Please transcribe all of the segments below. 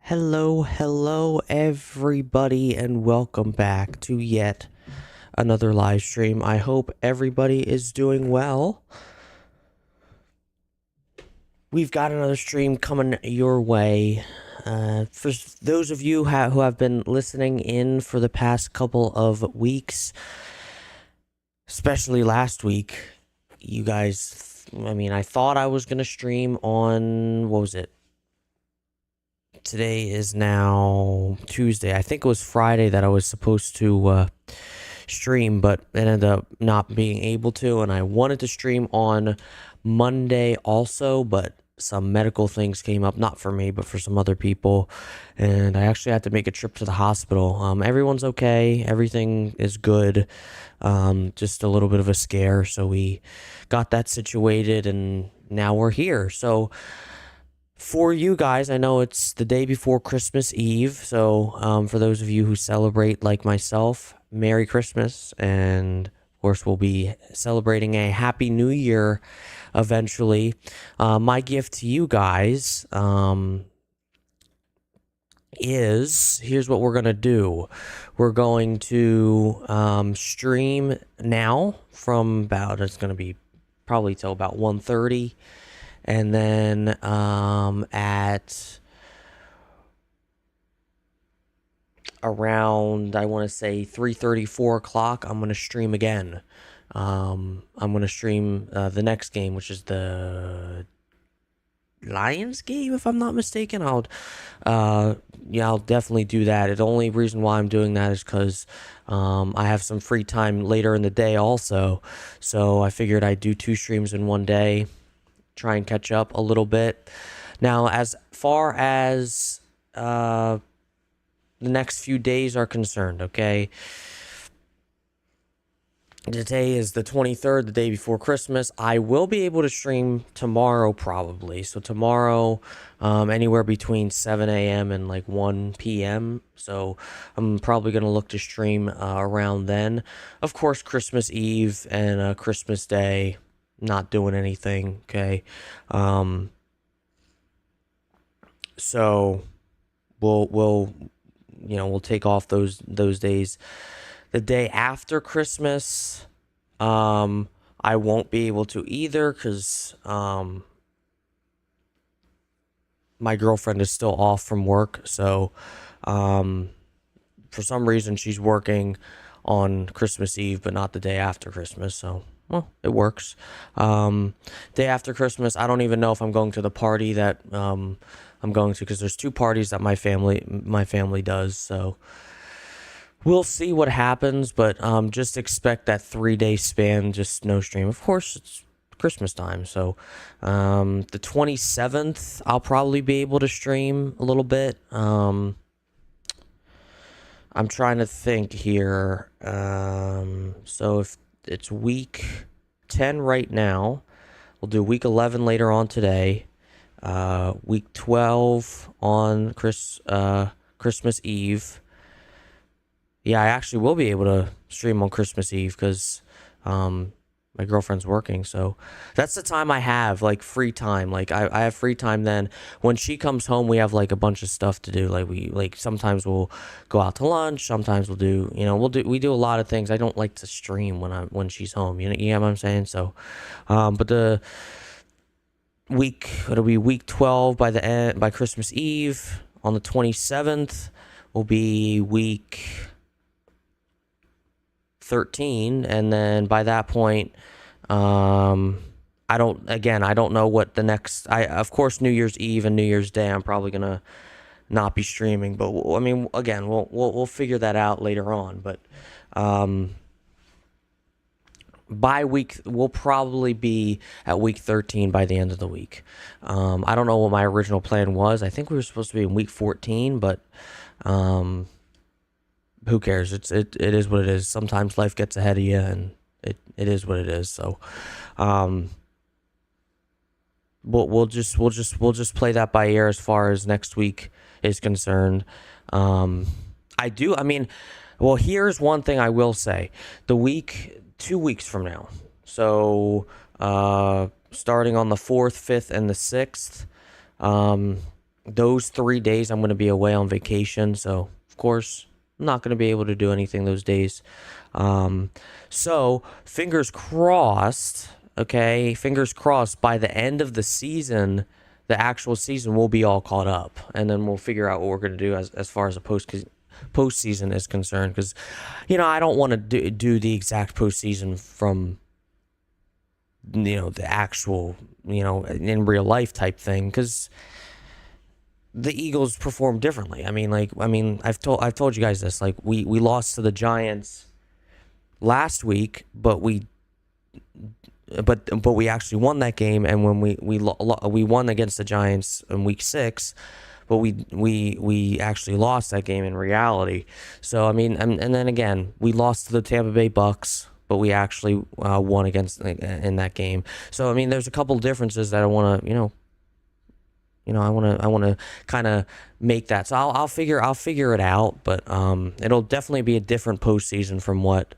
Hello, everybody, and welcome back to yet another live stream. I hope everybody is doing well. We've got another stream coming your way. For those of you who have been listening in for the past couple of weeks, especially last week, you guys, I thought I was going to stream on, what was it? Today is now Tuesday. I think it was Friday that I was supposed to stream, but ended up not being able to. And I wanted to stream on Monday also, but some medical things came up, not for me, but for some other people. And I actually had to make a trip to the hospital. Everyone's okay. Everything is good. Just a little bit of a scare. So we got that situated and now we're here. So for you guys, I know it's the day before Christmas Eve, so for those of you who celebrate like myself, Merry Christmas, and of course we'll be celebrating a Happy New Year eventually. My gift to you guys is, here's what we're going to do. We're going to stream now from about, it's going to be probably till about 1:30. And then at around, I want to say 3:30, 4 o'clock, I'm going to stream again. I'm going to stream the next game, which is the Lions game, if I'm not mistaken. I'll definitely do that. The only reason why I'm doing that is because I have some free time later in the day also. So I figured I'd do 2 streams in one day. Try and catch up a little bit. Now, as far as the next few days are concerned, okay? Today is the 23rd, the day before Christmas. I will be able to stream tomorrow probably. So tomorrow, anywhere between 7 a.m. and like 1 p.m. So I'm probably going to look to stream around then. Of course, Christmas Eve and Christmas Day, not doing anything, okay? So we'll take off those days. The day after Christmas, I won't be able to either because my girlfriend is still off from work. So for some reason she's working on Christmas Eve, but not the day after Christmas. So, well, it works. Day after Christmas, I don't even know if I'm going to the party that I'm going to, because there's 2 parties that my family does. So we'll see what happens, but just expect that 3-day span, just no stream. Of course, it's Christmas time, so the 27th, I'll probably be able to stream a little bit. I'm trying to think here. So if it's week 10 right now, we'll do week 11 later on today. Week 12 on Christmas Eve. Yeah, I actually will be able to stream on Christmas Eve because my girlfriend's working. So that's the time I have, like, free time. Like, I have free time then. When she comes home, we have, like, a bunch of stuff to do. Like, sometimes we'll go out to lunch. Sometimes we'll do, we do a lot of things. I don't like to stream when she's home. You know what I'm saying? So, but it'll be week 12 by Christmas Eve. On the 27th will be week 13, and then by that point, I don't know what the next, of course, New Year's Eve and New Year's Day, I'm probably gonna not be streaming, but again, we'll figure that out later on. But by week, we'll probably be at week 13 by the end of the week. I don't know what my original plan was. I think we were supposed to be in week 14, but who cares? It is what it is. Sometimes life gets ahead of you, and it is what it is. So, we'll just play that by ear as far as next week is concerned. Here's one thing I will say: 2 weeks from now. So, starting on the 4th, 5th, and the 6th, those 3 days I'm going to be away on vacation, so of course I'm not going to be able to do anything those days. So fingers crossed, okay, fingers crossed by the end of the season, the actual season will be all caught up, and then we'll figure out what we're going to do as far as the postseason is concerned, because I don't want to do the exact postseason from the actual in real life type thing, because the Eagles perform differently. I've told you guys this. Like we lost to the Giants last week, but we actually won that game. And when we won against the Giants in week 6, but we actually lost that game in reality. So and then again, we lost to the Tampa Bay Bucks, but we actually won against in that game. So there's a couple differences that I want to I want to kind of make that. So I'll figure it out, but it'll definitely be a different postseason from what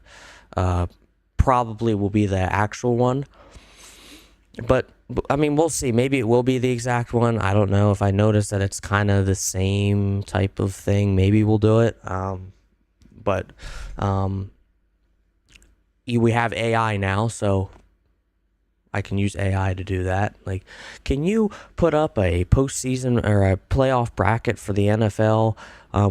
probably will be the actual one. But we'll see. Maybe it will be the exact one. I don't know. If I notice that it's kind of the same type of thing, maybe we'll do it. But we have AI now, so I can use AI to do that. Like, can you put up a postseason or a playoff bracket for the NFL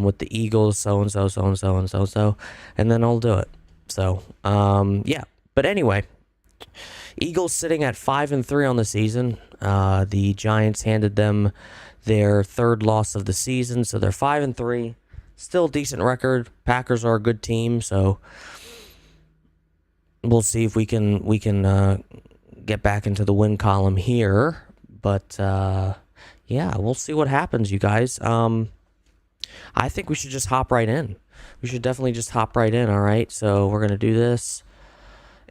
with the Eagles, so-and-so, so-and-so, and so-and-so, and then I'll do it. So, yeah. But anyway, Eagles sitting at 5-3 on the season. The Giants handed them their 3rd loss of the season, so they're 5-3. Still a decent record. Packers are a good team, so we'll see if we can get back into the win column here. But yeah, we'll see what happens, you guys. I think we should just hop right in. We should definitely just hop right in. All right, so we're gonna do this,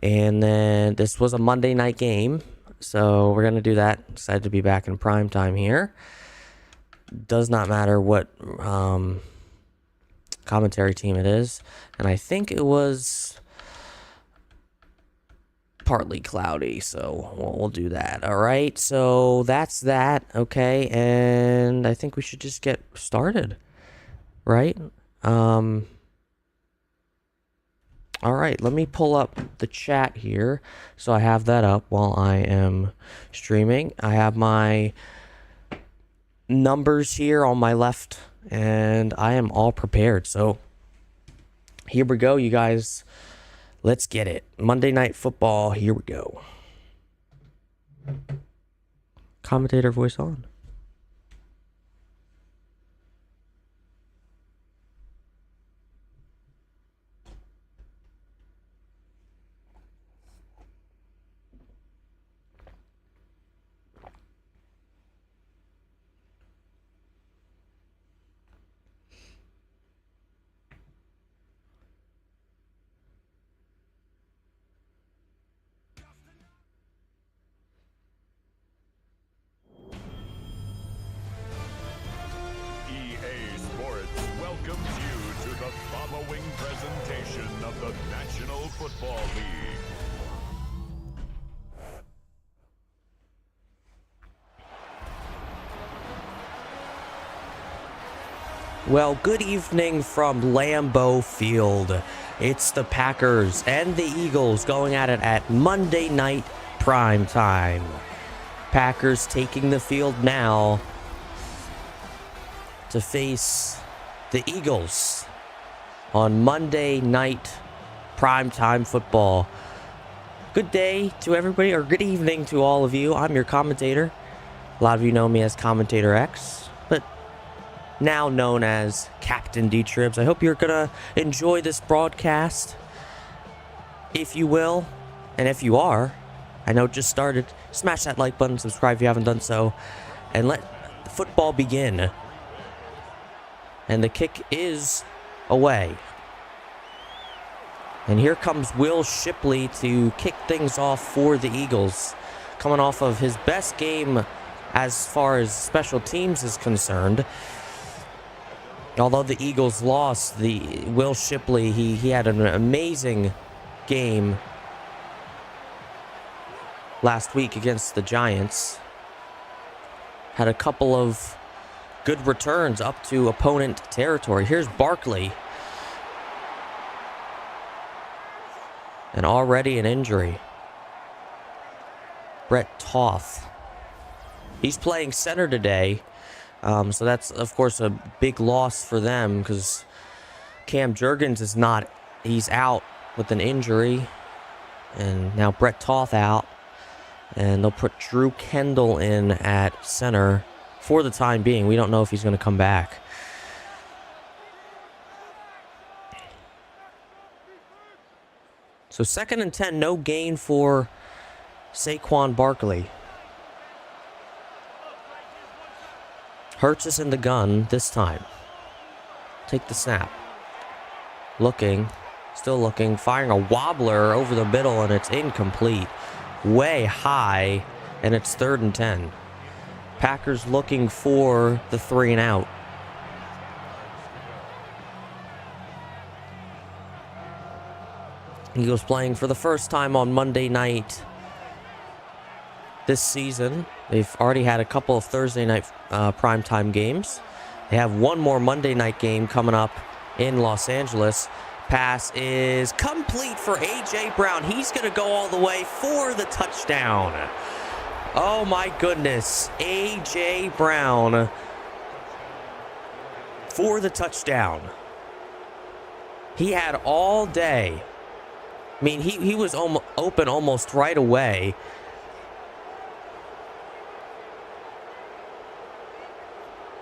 and then this was a Monday night game, so we're gonna do that. Excited to be back in prime time here. Does not matter what commentary team it is, and I think it was partly cloudy, so we'll do that. All right, so that's that. Okay, and I think we should just get started, right? All right, let me pull up the chat here, so I have that up while I am streaming. I have my numbers here on my left, and I am all prepared. So here we go, you guys. Let's get it. Monday Night Football, here we go. Commentator voice on. EA Sports welcomes you to the following presentation of the National Football League. Well, good evening from Lambeau Field. It's the Packers and the Eagles going at it at Monday night prime time. Packers taking the field now to face the Eagles on Monday night primetime football. Good day to everybody, or good evening to all of you. I'm your commentator. A lot of you know me as Commentator X, but now known as Captain D-Tribs. I hope you're gonna enjoy this broadcast, if you will. And if you are, I know it just started, smash that like button, subscribe if you haven't done so, and let the football begin. And the kick is away. And here comes Will Shipley to kick things off for the Eagles, coming off of his best game as far as special teams is concerned. Although the Eagles lost, Will Shipley, he had an amazing game last week against the Giants. Had a couple of good returns up to opponent territory. Here's Barkley. And already an injury. Brett Toth. He's playing center today. So that's, of course, a big loss for them because Cam Jurgens is not. He's out with an injury. And now Brett Toth out. And they'll put Drew Kendall in at center for the time being. We don't know if he's going to come back. So 2nd and 10, no gain for Saquon Barkley. Hurts is in the gun this time. Take the snap. Looking, still looking, firing a wobbler over the middle, and it's incomplete. Way high, and it's 3rd and 10. Packers looking for the 3 and out. Eagles playing for the first time on Monday night this season. They've already had a couple of Thursday night primetime games. They have one more Monday night game coming up in Los Angeles. Pass is complete for A.J. Brown. He's going to go all the way for the touchdown. Oh my goodness. A.J. Brown for the touchdown. He had all day. I mean, he was open almost right away.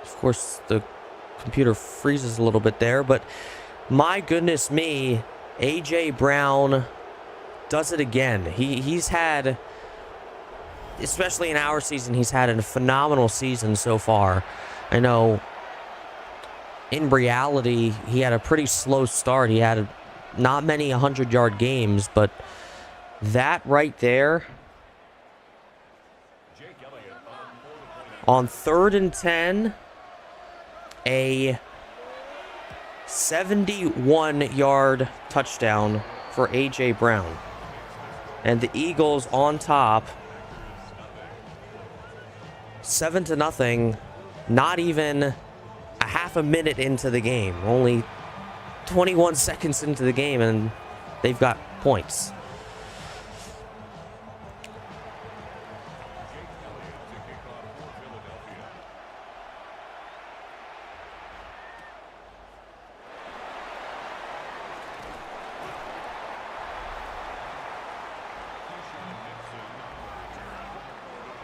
Of course, the computer freezes a little bit there, but my goodness me, A.J. Brown does it again. He's had, especially in our season, he's had a phenomenal season so far. I know in reality, he had a pretty slow start. He had not many 100-yard games, but that right there on 3rd and 10, a 71-yard touchdown for A.J. Brown. And the Eagles on top, 7-0, not even a half a minute into the game. Only 21 seconds into the game, and they've got points.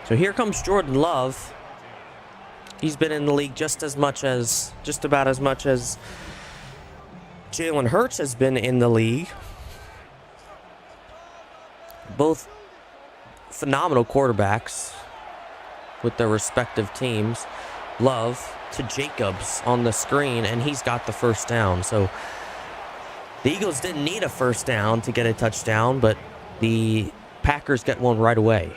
So here comes Jordan Love. He's been in the league just about as much as Jalen Hurts has been in the league. Both phenomenal quarterbacks with their respective teams. Love to Jacobs on the screen, and he's got the first down. So the Eagles didn't need a first down to get a touchdown, but the Packers get one right away.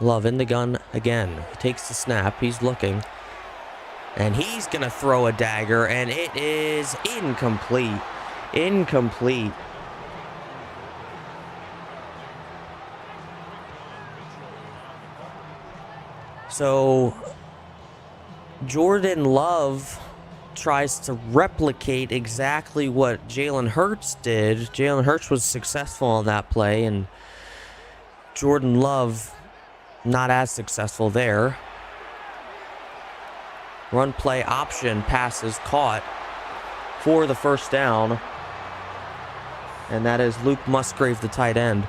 Love in the gun again. He takes the snap. He's looking. And he's going to throw a dagger, and it is incomplete. Incomplete. So Jordan Love tries to replicate exactly what Jalen Hurts did. Jalen Hurts was successful on that play, and Jordan Love not as successful there. Run play option passes caught for the first down. And that is Luke Musgrave, the tight end.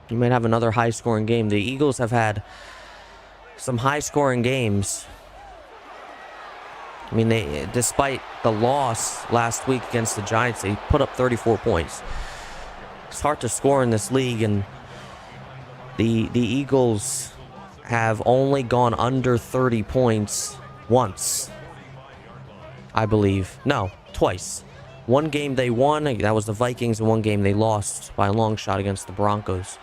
You might have another high-scoring game. The Eagles have had some high-scoring games. I mean, despite the loss last week against the Giants, they put up 34 points. It's hard to score in this league, and the Eagles have only gone under 30 points once, I believe. No, twice. One game they won, that was the Vikings, and one game they lost by a long shot against the Broncos.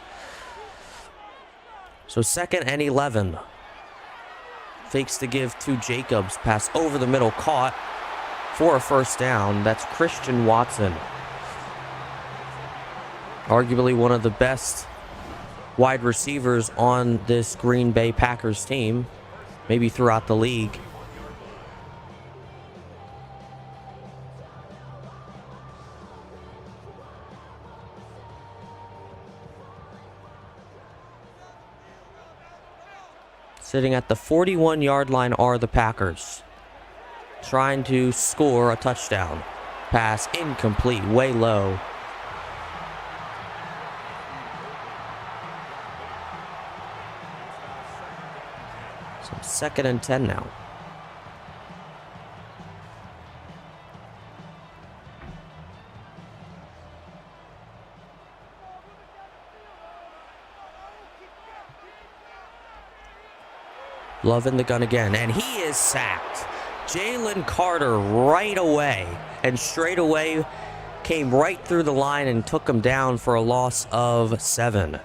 So 2nd and 11. Fakes to give to Jacobs. Pass over the middle, caught for a first down. That's Christian Watson. Arguably one of the best wide receivers on this Green Bay Packers team, maybe throughout the league. Sitting at the 41-yard line are the Packers, trying to score a touchdown. Pass incomplete, way low. So 2nd and 10 now. Love in the gun again, and he is sacked. Jalen Carter right away, and straight away came right through the line and took him down for a loss of 7.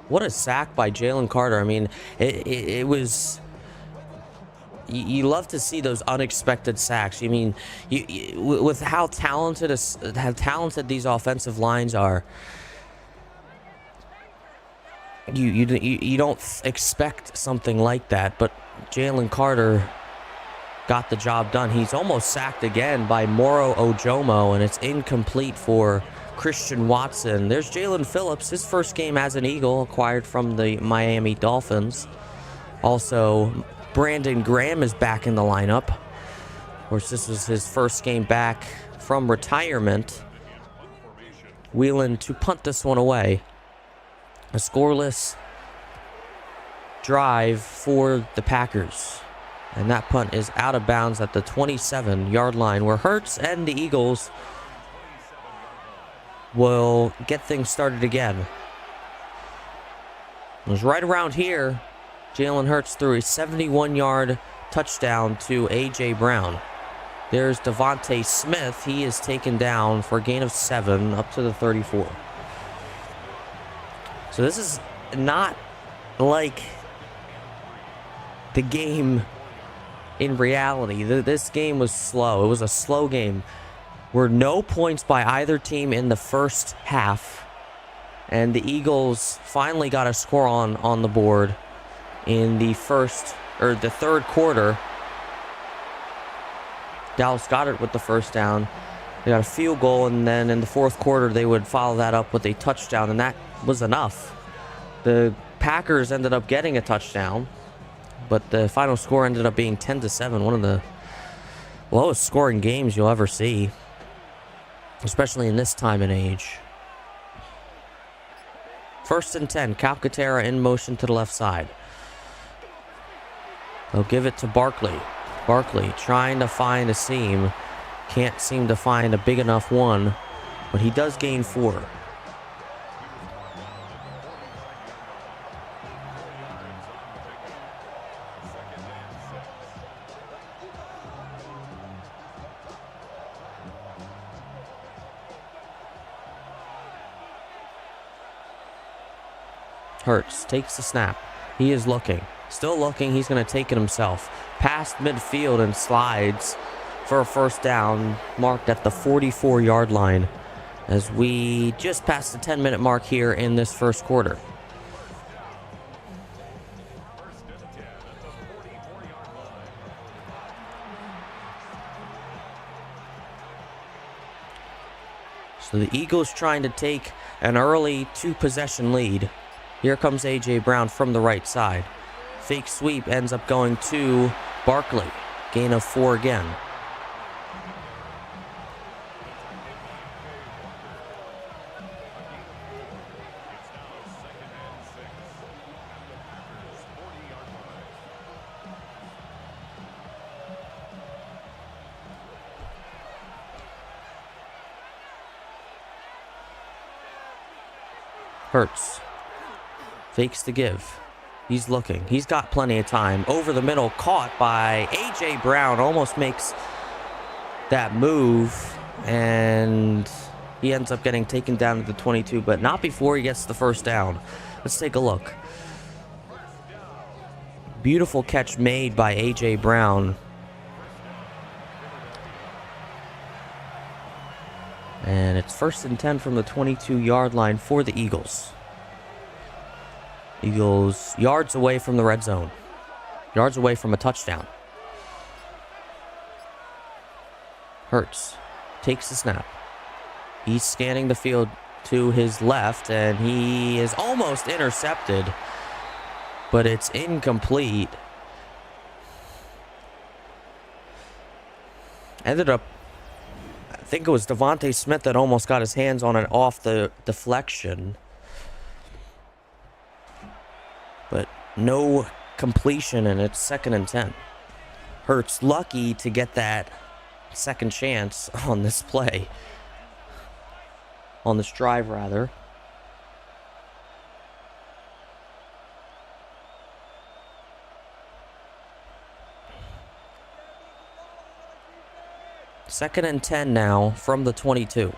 What a sack by Jalen Carter. I mean, it was... You love to see those unexpected sacks. I mean, with how talented these offensive lines are, you don't expect something like that, but Jalen Carter got the job done. He's almost sacked again by Moro Ojomo, and it's incomplete for Christian Watson. There's Jalen Phillips, his first game as an Eagle, acquired from the Miami Dolphins. Also, Brandon Graham is back in the lineup. Of course, this was his first game back from retirement. Whelan to punt this one away. A scoreless drive for the Packers. And that punt is out of bounds at the 27-yard line, where Hurts and the Eagles will get things started again. It was right around here. Jalen Hurts threw a 71-yard touchdown to A.J. Brown. There's Devontae Smith. He is taken down for a gain of 7 up to the 34. So this is not like the game in reality. This game was slow. It was a slow game. Were no points by either team in the first half. And the Eagles finally got a score on the board in the third quarter. Dallas Goedert with the first down. They got a field goal, and then in the fourth quarter they would follow that up with a touchdown, and that was enough. The Packers ended up getting a touchdown, but the final score ended up being 10-7, one of the lowest scoring games you'll ever see, especially in this time and age. 1st and 10, Calcaterra in motion to the left side. They'll give it to Barkley. Barkley trying to find a seam. Can't seem to find a big enough one, but he does gain 4. Hurts takes the snap. He is looking. Still looking. He's going to take it himself. Past midfield and slides for a first down, marked at the 44-yard line, as we just passed the 10-minute mark here in this first quarter. So the Eagles trying to take an early 2-possession lead. Here comes A.J. Brown from the right side. Fake sweep ends up going to Barkley. Gain of 4 again. Hurts fakes to give. He's looking. He's got plenty of time. Over the middle, caught by A.J. Brown. Almost makes that move, and he ends up getting taken down to the 22, but not before he gets the first down. Let's take a look. Beautiful catch made by A.J. Brown. And it's 1st and 10 from the 22-yard line for the Eagles. Eagles yards away from the red zone. Yards away from a touchdown. Hurts takes the snap. He's scanning the field to his left, and he is almost intercepted, but it's incomplete. Ended up, I think it was Devontae Smith that almost got his hands on it off the deflection. But no completion, and it's 2nd and 10. Hurts lucky to get that second chance on this play. On this drive, rather. Second and 10 now from the 22.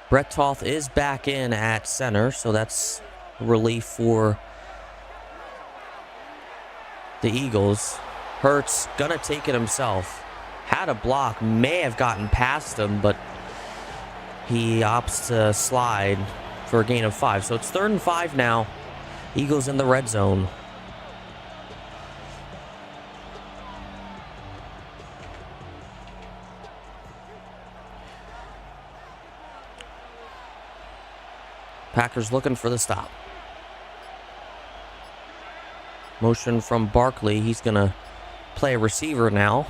Brett Toth is back in at center, so that's relief for the Eagles. Hurts gonna take it himself. Had a block, may have gotten past him, but he opts to slide for a gain of 5. So it's 3rd and 5 now. Eagles in the red zone. Packers looking for the stop. Motion from Barkley. He's going to play a receiver now.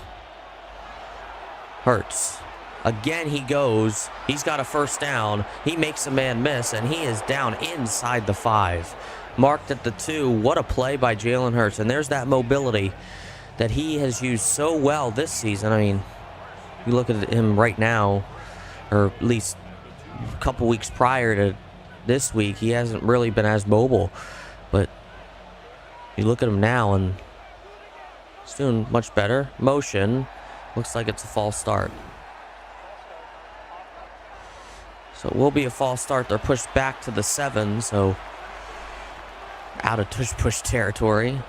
Hurts. Again, he goes. He's got a first down. He makes a man miss, and he is down inside the 5. Marked at the 2. What a play by Jalen Hurts. And there's that mobility that he has used so well this season. I mean, you look at him right now, or at least a couple weeks prior to this week, he hasn't really been as mobile. But you look at him now, and he's doing much better. Motion. Looks like it's a false start. So it will be a false start. They're pushed back to the 7, so out of tush-push territory.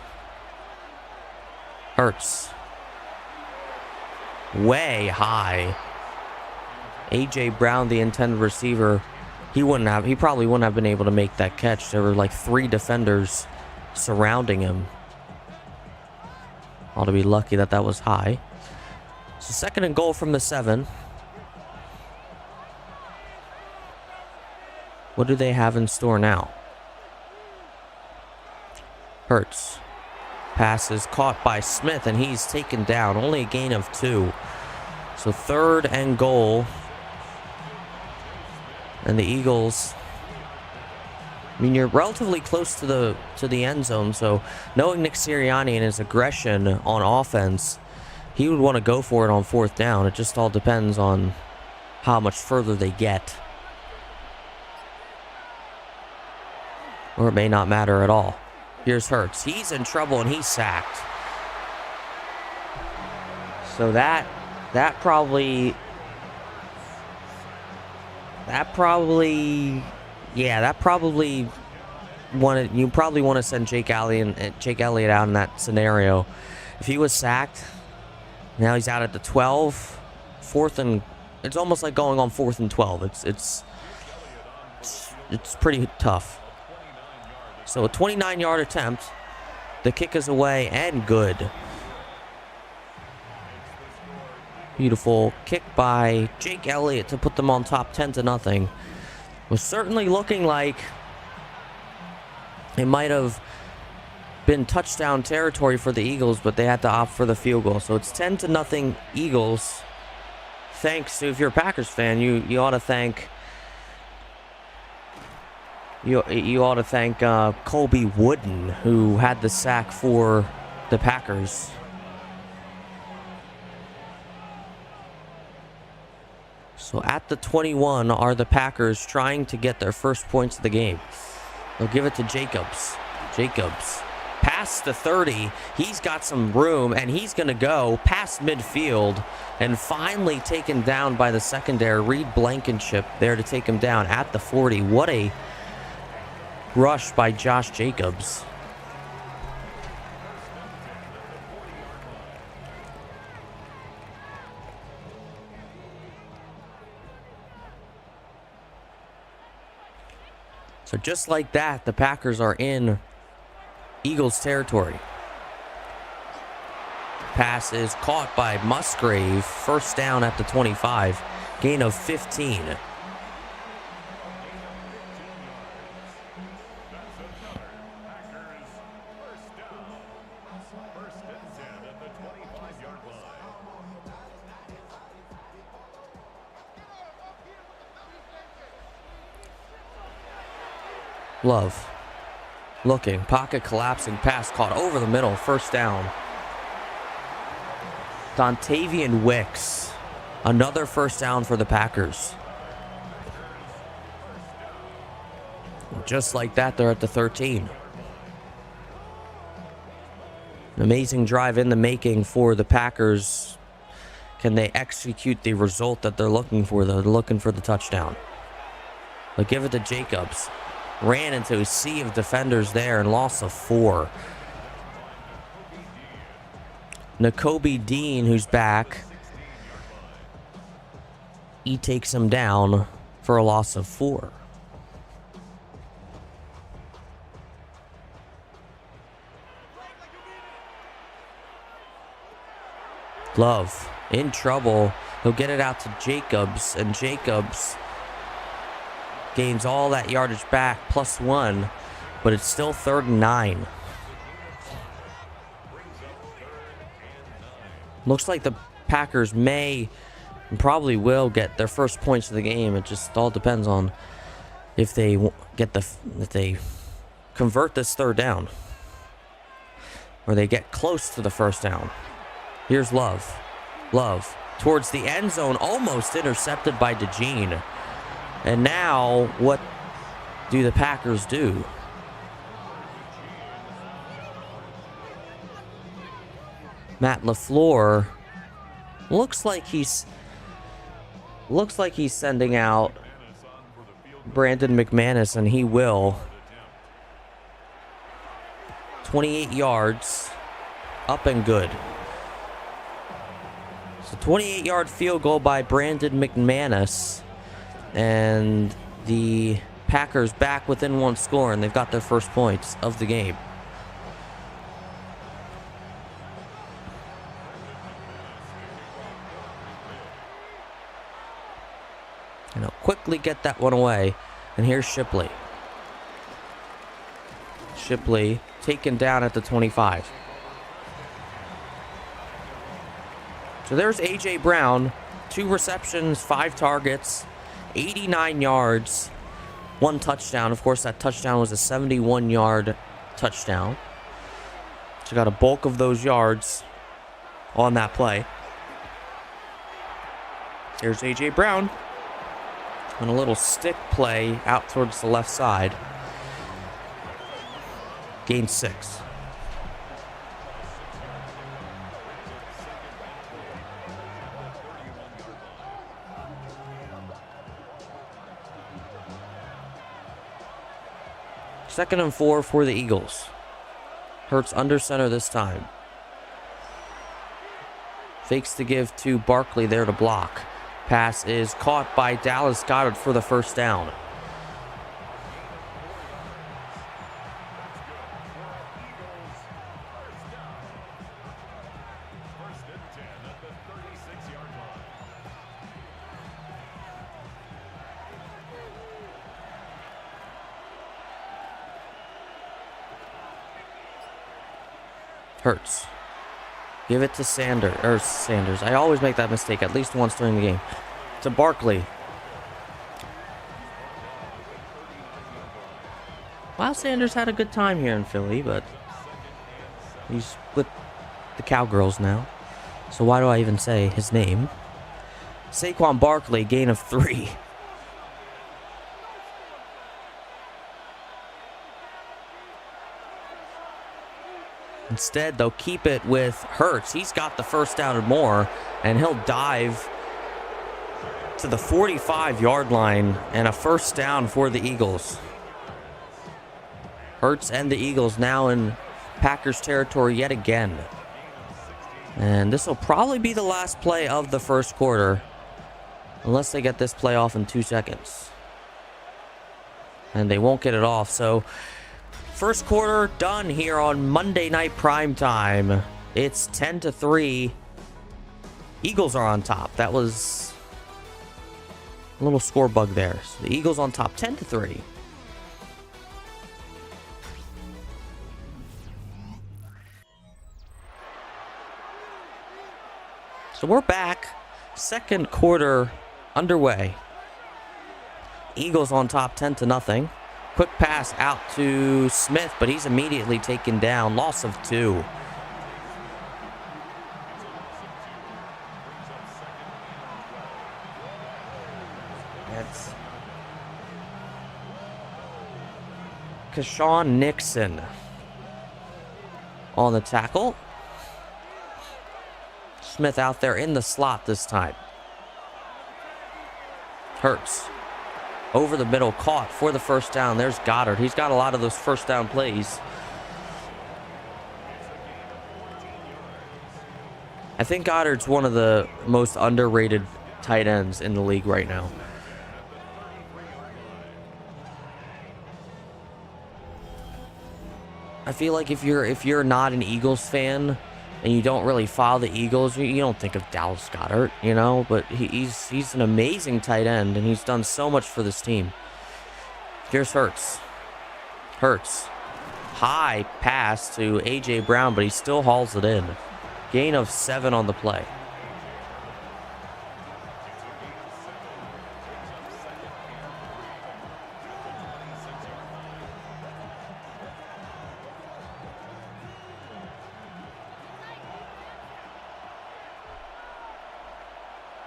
Hurts. Way high. A.J. Brown, the intended receiver, he probably wouldn't have been able to make that catch. There were like 3 defenders surrounding him. Ought to be lucky that that was high. So 2nd and goal from the 7. What do they have in store now? Hurts. Pass is caught by Smith, and he's taken down. Only a gain of 2. So 3rd and goal. And the Eagles, I mean, you're relatively close to the end zone, so knowing Nick Sirianni and his aggression on offense, he would want to go for it on 4th down. It just all depends on how much further they get. Or it may not matter at all. Here's Hurts. He's in trouble, and he's sacked. So that probably you probably want to send Jake Elliott out in that scenario. If he was sacked, now he's out at the 12, 4th and it's almost like going on 4th and 12. It's pretty tough. So a 29-yard attempt. The kick is away and good. Beautiful kick by Jake Elliott to put them on top 10-0. Was certainly looking like it might have been touchdown territory for the Eagles, but they had to opt for the field goal. So it's 10-0 Eagles. Thanks to, if you're a Packers fan, you ought to thank Colby Wooden, who had the sack for the Packers. So at the 21 are the Packers trying to get their first points of the game. They'll give it to Jacobs. Jacobs past the 30. He's got some room, and he's going to go past midfield and finally taken down by the secondary. Reed Blankenship there to take him down at the 40. What a rush by Josh Jacobs. So just like that, the Packers are in Eagles territory. Pass is caught by Musgrave. First down at the 25. Gain of 15. Love. Looking. Pocket collapsing. Pass caught over the middle. First down. Dontavian Wicks. Another first down for the Packers. Just like that, they're at the 13. An amazing drive in the making for the Packers. Can they execute the result that they're looking for? They're looking for the touchdown. They'll give it to Jacobs. Ran into a sea of defenders there and loss of 4. Nakobe Dean, who's back. He takes him down for a loss of 4. Love in trouble. He'll get it out to Jacobs, and Jacobs gains all that yardage back, +1, but it's still 3rd and 9. Looks like the Packers may and probably will get their first points of the game. It just all depends on if they if they convert this 3rd down, or they get close to the first down. Here's Love. Love towards the end zone, almost intercepted by DeJean. And now, what do the Packers do? Matt LaFleur looks like he's sending out Brandon McManus, and he will. 28 yards, up and good. So 28-yard field goal by Brandon McManus. And the Packers back within 1 score, and they've got their first points of the game. And he'll quickly get that one away. And here's Shipley. Shipley taken down at the 25. So there's A.J. Brown. 2 receptions, 5 targets. 89 yards, 1 touchdown. Of course, that touchdown was a 71-yard touchdown. So got a bulk of those yards on that play. Here's A.J. Brown on a little stick play out towards the left side. Gain 6. Second and 4 for the Eagles. Hurts under center this time. Fakes to give to Barkley there to block. Pass is caught by Dallas Goedert for the first down. Hurts. Give it to Sanders. I always make that mistake at least once during the game. To Barkley. Miles Sanders had a good time here in Philly, but he's with the Cowgirls now. So why do I even say his name? Saquon Barkley, gain of 3. Instead, they'll keep it with Hurts. He's got the first down and more, and he'll dive to the 45-yard line and a first down for the Eagles. Hurts and the Eagles now in Packers territory yet again. And this will probably be the last play of the first quarter, unless they get this play off in 2 seconds. And they won't get it off, so first quarter done here on Monday Night Primetime. It's 10-3. Eagles are on top. That was a little score bug there. So the Eagles on top, 10-3. So we're back. Second quarter underway. Eagles on top 10-0. Quick pass out to Smith, but he's immediately taken down. Loss of 2. That's Keshawn Nixon on the tackle. Smith out there in the slot this time. Hurts over the middle, caught for the first down. There's Goddard. He's got a lot of those first down plays. I think Goddard's one of the most underrated tight ends in the league right now. I feel like if you're not an Eagles fan and you don't really follow the Eagles, you don't think of Dallas Goedert, you know, but he's an amazing tight end, and he's done so much for this team. Here's Hurts. Hurts. High pass to A.J. Brown, but he still hauls it in. Gain of 7 on the play.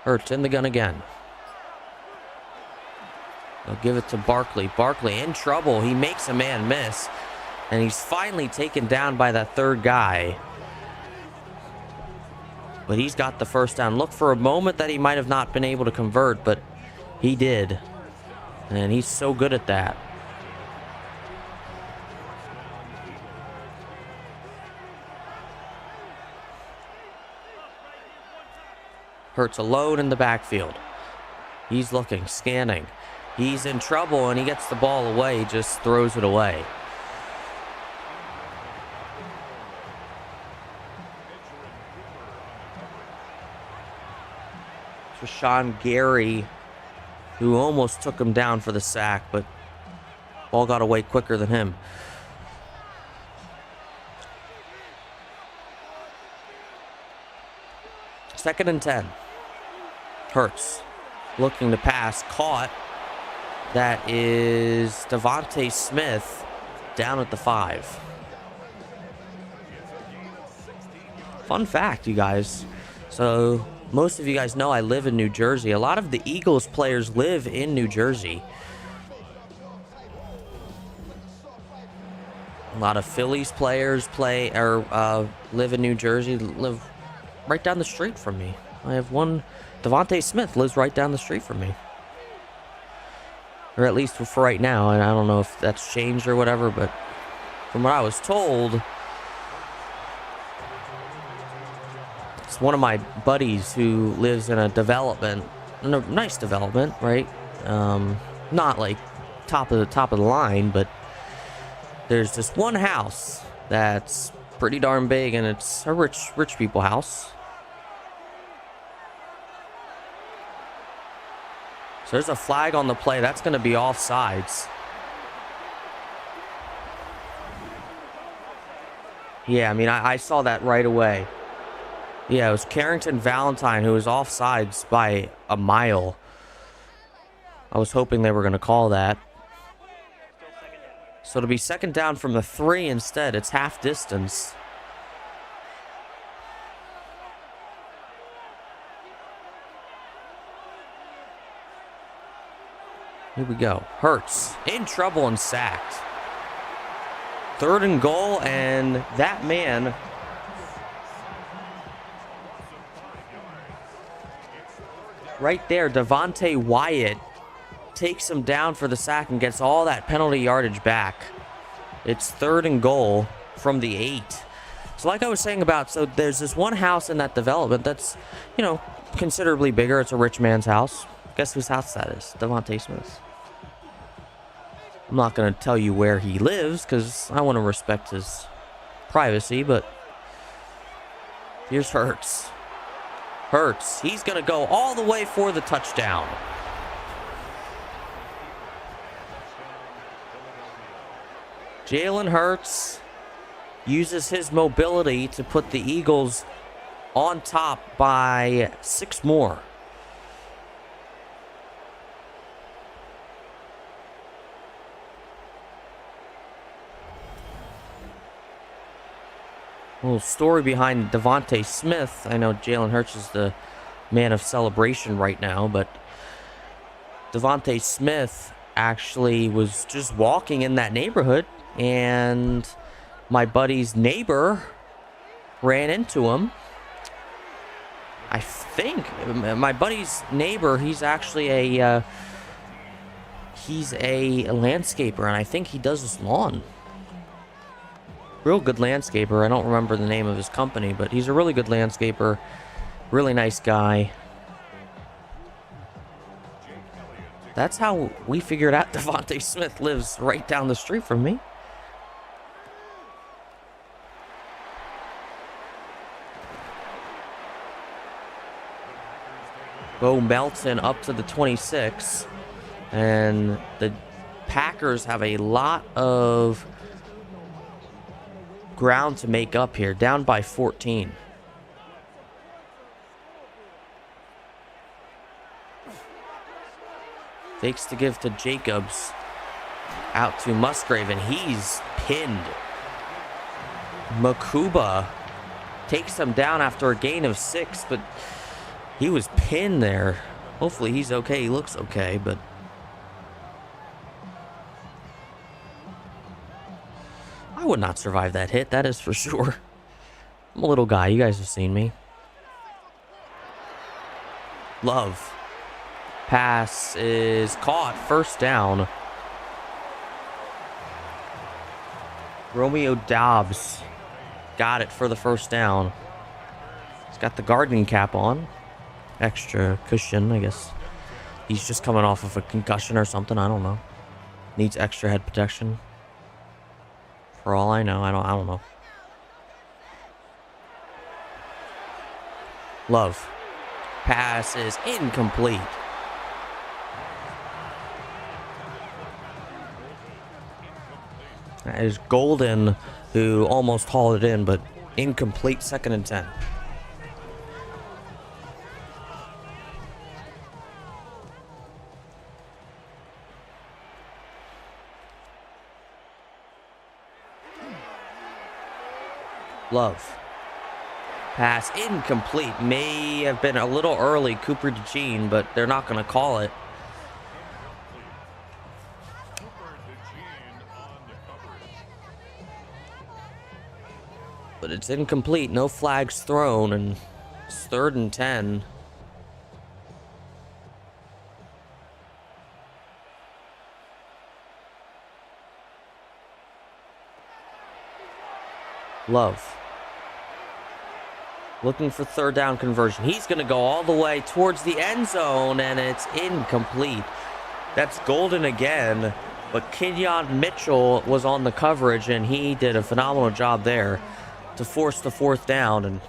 Hurts in the gun again. They'll give it to Barkley. Barkley in trouble. He makes a man miss. And he's finally taken down by that third guy. But he's got the first down. Look for a moment that he might have not been able to convert, but he did. And he's so good at that. Hurts alone in the backfield. He's looking, scanning. He's in trouble, and he gets the ball away. He just throws it away. Rashawn Gary, who almost took him down for the sack, but ball got away quicker than him. Second and 10. Hurts looking to pass, caught. That is Devontae Smith down at the 5. Fun fact, you guys. So most of you guys know I live in New Jersey. A lot of the Eagles players live in New Jersey. A lot of Phillies players live in New Jersey, live right down the street from me. I have one. Devontae Smith lives right down the street from me. Or at least for right now. And I don't know if that's changed or whatever, but from what I was told, it's one of my buddies who lives in a development, in a nice development, right? Not like top of the line, but there's this one house that's pretty darn big, and it's a rich people house. So there's a flag on the play. That's going to be offsides. Yeah, I mean, I saw that right away. Yeah, it was Carrington Valentine who was offsides by a mile. I was hoping they were going to call that. So it'll be second down from the 3 instead. It's half distance. Here we go. Hurts in trouble and sacked. 3rd and goal, and that man right there, Devonte Wyatt, takes him down for the sack and gets all that penalty yardage back. It's 3rd and goal from the 8. So like I was saying about, so there's this one house in that development that's, you know, considerably bigger. It's a rich man's house. Guess whose house that is? Devonte Smith. I'm not going to tell you where he lives because I want to respect his privacy, but here's Hurts. Hurts, he's going to go all the way for the touchdown. Jalen Hurts uses his mobility to put the Eagles on top by 6 more. A little story behind Devonte Smith. I know Jalen Hurts is the man of celebration right now, but Devonte Smith actually was just walking in that neighborhood, and my buddy's neighbor ran into him. I think my buddy's neighbor, he's actually a landscaper, and I think he does his lawn. Real good landscaper. I don't remember the name of his company, but he's a really good landscaper. Really nice guy. That's how we figured out Devonte Smith lives right down the street from me. Bo Melton up to the 26. And the Packers have a lot of ground to make up here, down by 14. Fakes to give to Jacobs, out to Musgrave, and he's pinned. Makuba takes him down after a gain of 6, but he was pinned there. Hopefully he's okay. He looks okay, but I would not survive that hit, that is for sure. I'm a little guy. You guys have seen me. Love. Pass is caught. 1st down. Romeo Doubs got it for the 1st down. He's got the gardening cap on. Extra cushion, I guess. He's just coming off of a concussion or something. I don't know. Needs extra head protection. For all I know, I don't know. Love. Pass is incomplete. That is Golden, who almost hauled it in, but incomplete. 2nd and 10. Love. Pass incomplete. May have been a little early, Cooper DeJean, but they're not going to call it. But it's incomplete. No flags thrown, and it's 3rd and 10. Love. Looking for 3rd down conversion. He's going to go all the way towards the end zone, and it's incomplete. That's Golden again, but Kenyon Mitchell was on the coverage, and he did a phenomenal job there to force the 4th down, and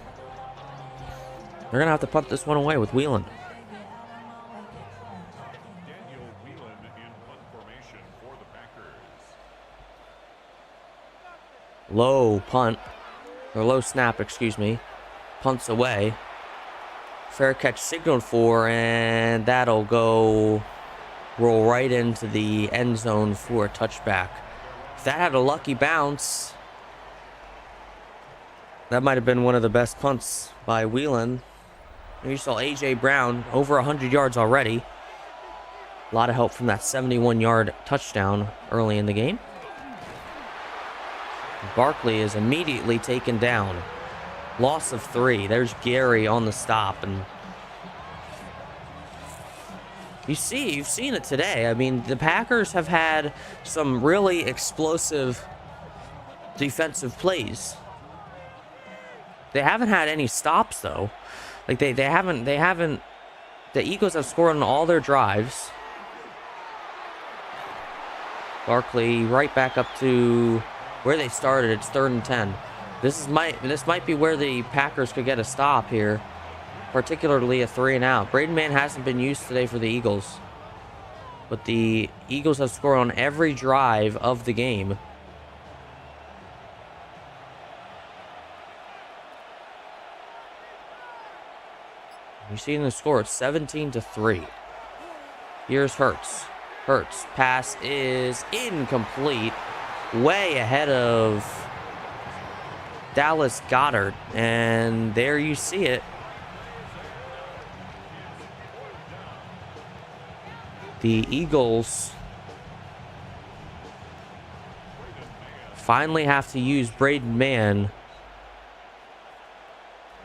they're going to have to punt this one away with Whelan. Daniel Whelan in punt formation for the Packers. Low punt, or low snap, excuse me. Punts away. Fair catch signaled for, and that'll roll right into the end zone for a touchback. If that had a lucky bounce, that might have been one of the best punts by Whelan. You saw A.J. Brown over 100 yards already. A lot of help from that 71-yard touchdown early in the game. Barkley is immediately taken down. Loss of 3. There's Gary on the stop, and you've seen it today. I mean, the Packers have had some really explosive defensive plays. They haven't had any stops though. Like they haven't. The Eagles have scored on all their drives. Barkley right back up to where they started. It's 3rd and 10. This might be where the Packers could get a stop here, particularly a 3 and out. Braden Mann hasn't been used today for the Eagles, but the Eagles have scored on every drive of the game. You see in the score, it's 17-3. Here's Hurts. Hurts pass is incomplete, way ahead of Dallas Goedert, and there you see it. The Eagles finally have to use Braden Mann,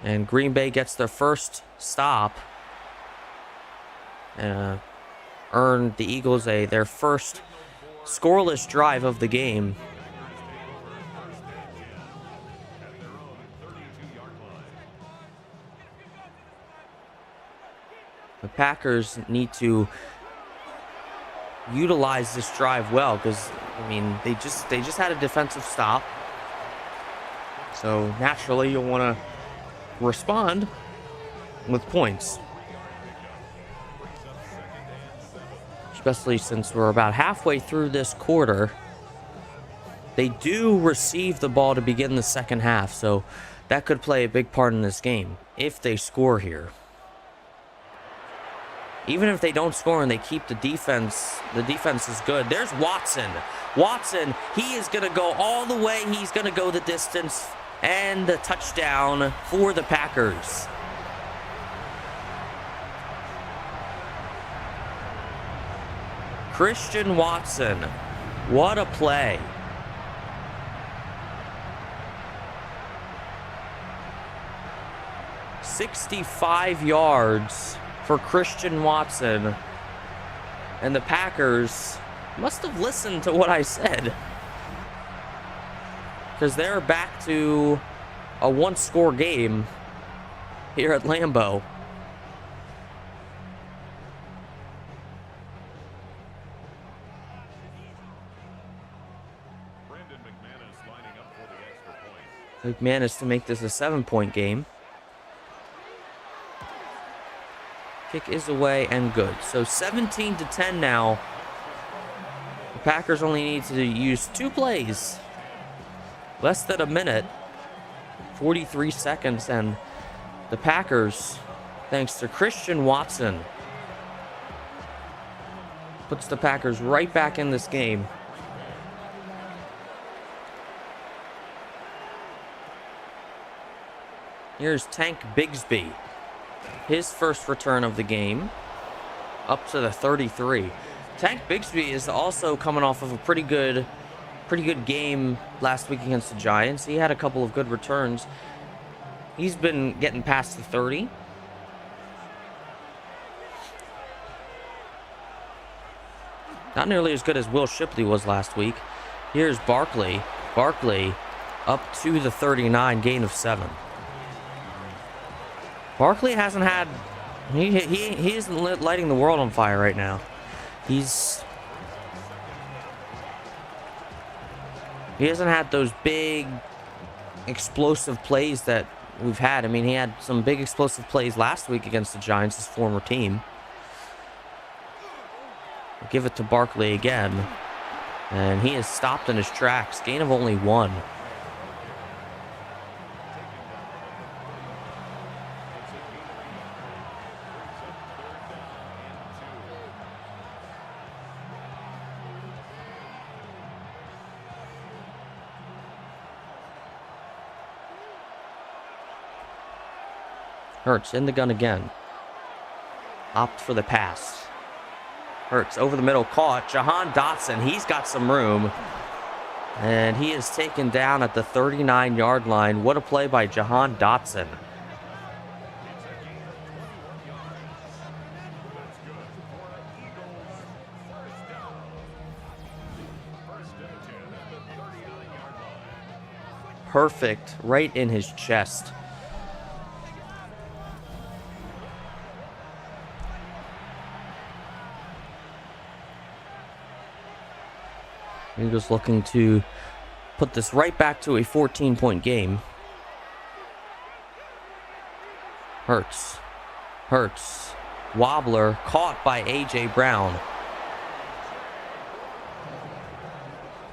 and Green Bay gets their first stop and earned the Eagles their first scoreless drive of the game. The Packers need to utilize this drive well, because I mean they just had a defensive stop, so naturally you'll want to respond with points, especially since we're about halfway through this quarter. They do receive the ball to begin the second half, so that could play a big part in this game if they score here. Even if they don't score and they keep the defense is good. There's Watson. Watson, he is going to go all the way. He's going to go the distance, and the touchdown for the Packers. Christian Watson, what a play. "65 yards for Christian Watson." And the Packers must have listened to what I said, because they're back to a one-score game here at Lambeau. McManus to make this a 7-point game. Kick is away and good. So 17-10 now. The Packers only need to use 2 plays. Less than a minute. 43 seconds, and the Packers, thanks to Christian Watson, puts the Packers right back in this game. Here's Tank Bigsby. His first return of the game, up to the 33. Tank Bigsby is also coming off of a pretty good game last week against the Giants. He had a couple of good returns. He's been getting past the 30. Not nearly as good as Will Shipley was last week. Here's Barkley. Barkley up to the 39, gain of 7. Barkley hasn't had, he isn't lighting the world on fire right now. He hasn't had those big explosive plays that we've had. I mean, he had some big explosive plays last week against the Giants, his former team. I'll give it to Barkley again, and he is stopped in his tracks. Gain of only 1. Hurts in the gun again. Opt for the pass. Hurts over the middle, caught. Jahan Dotson, he's got some room. And he is taken down at the 39-yard line. What a play by Jahan Dotson. Perfect, right in his chest. Eagles looking to put this right back to a 14-point game. Hurts. Wobbler caught by A.J. Brown.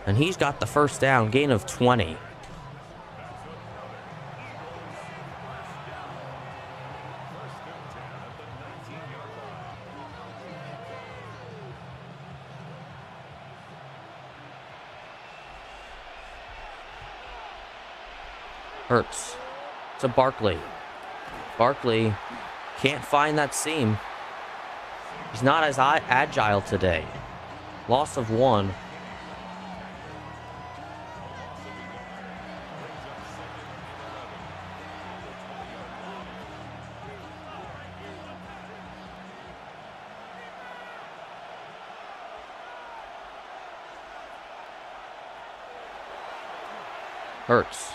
And he's got the first down, gain of 20. Hurts to Barkley. Barkley can't find that seam. He's not as agile today. Loss of 1. Hurts.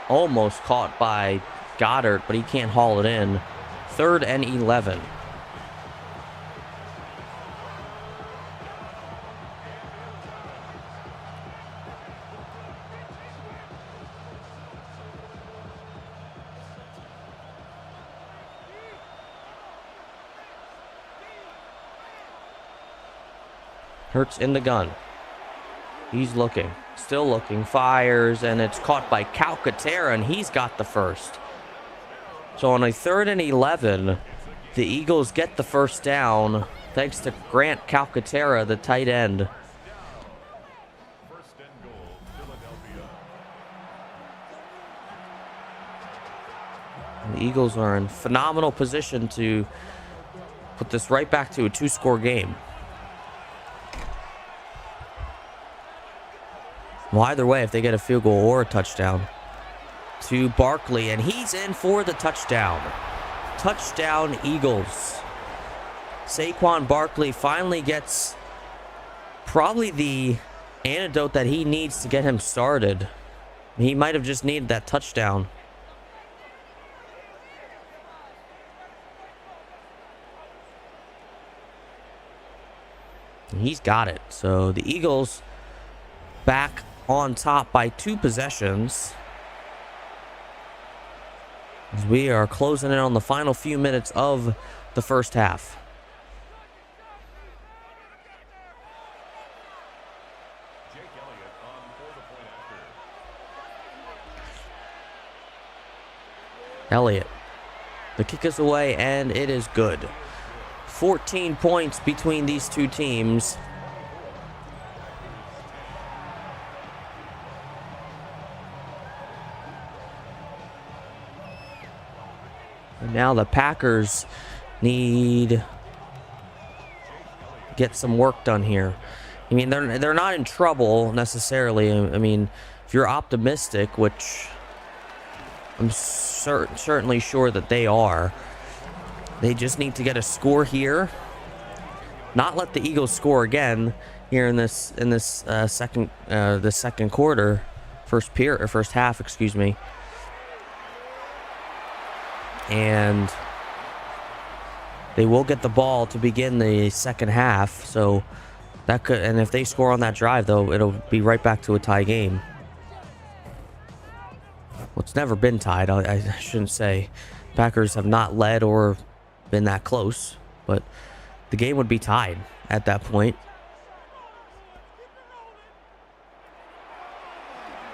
Almost caught by Goddard, but he can't haul it in. 3rd and 11. Hurts in the gun. He's looking. Still looking, fires, and it's caught by Calcaterra, and he's got the first. So on a 3rd and 11, the Eagles get the first down thanks to Grant Calcaterra, the tight end. And the Eagles are in phenomenal position to put this right back to a 2-score game. Well, either way, if they get a field goal or a touchdown. To Barkley, and he's in for the touchdown. Touchdown, Eagles. Saquon Barkley finally gets probably the antidote that he needs to get him started. He might have just needed that touchdown. And he's got it. So the Eagles back on top by 2 possessions. As we are closing in on the final few minutes of the first half. Elliott. The kick is away, and it is good. 14 points between these two teams. And now the Packers need to get some work done here. I mean, they're not in trouble necessarily. I mean, if you're optimistic, which I'm certainly sure that they are, they just need to get a score here. Not let the Eagles score again here in this second quarter, first half, excuse me. And they will get the ball to begin the second half. So that could, and if they score on that drive, though, it'll be right back to a tie game. Well, it's never been tied. I shouldn't say. Packers have not led or been that close, but the game would be tied at that point.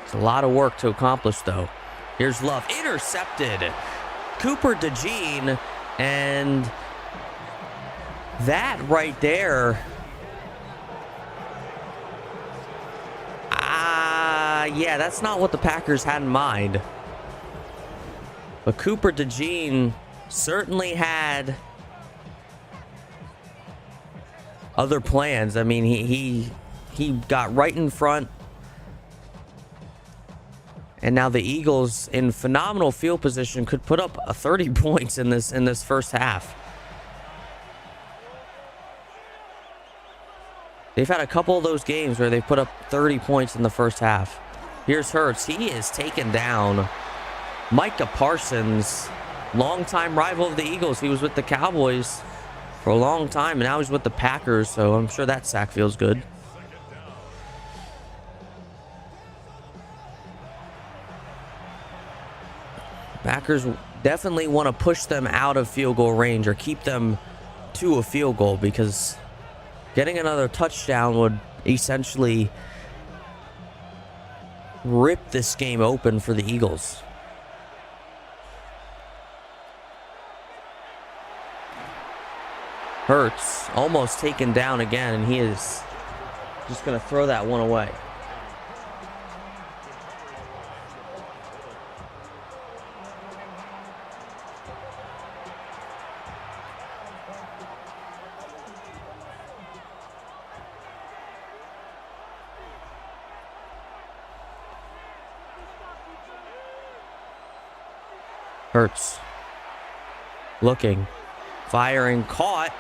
It's a lot of work to accomplish, though. Here's Love, intercepted. Cooper DeJean, and that right there, yeah, that's not what the Packers had in mind. But Cooper DeJean certainly had other plans. I mean, he got right in front And now the Eagles, in phenomenal field position, could put up 30 points in this first half. They've had a couple of those games where they've put up 30 points in the first half. Here's Hurts. He is taken down. Micah Parsons, longtime rival of the Eagles. He was with the Cowboys for a long time, and now he's with the Packers, so I'm sure that sack feels good. Packers definitely want to push them out of field goal range or keep them to a field goal, because getting another touchdown would essentially rip this game open for the Eagles. Hurts almost taken down again, and he is just going to throw that one away. Hurts looking, firing, caught.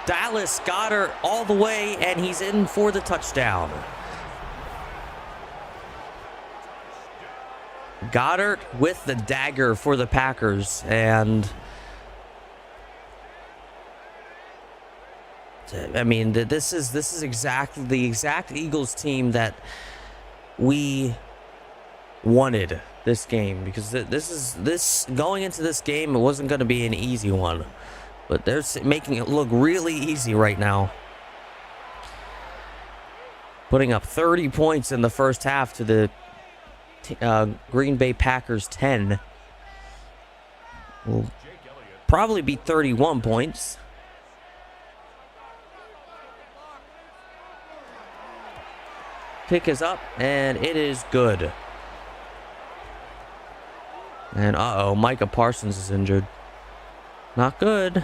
Dallas Goedert all the way, and he's in for the touchdown. Goedert with the dagger for the Packers, and I mean, this is exactly the exact Eagles team that we wanted this game, because this going into this game, it wasn't going to be an easy one, but they're making it look really easy right now, putting up 30 points in the first half to the Green Bay Packers 10. Will probably be 31 points. Pick is up, and it is good. And Micah Parsons is injured. Not good.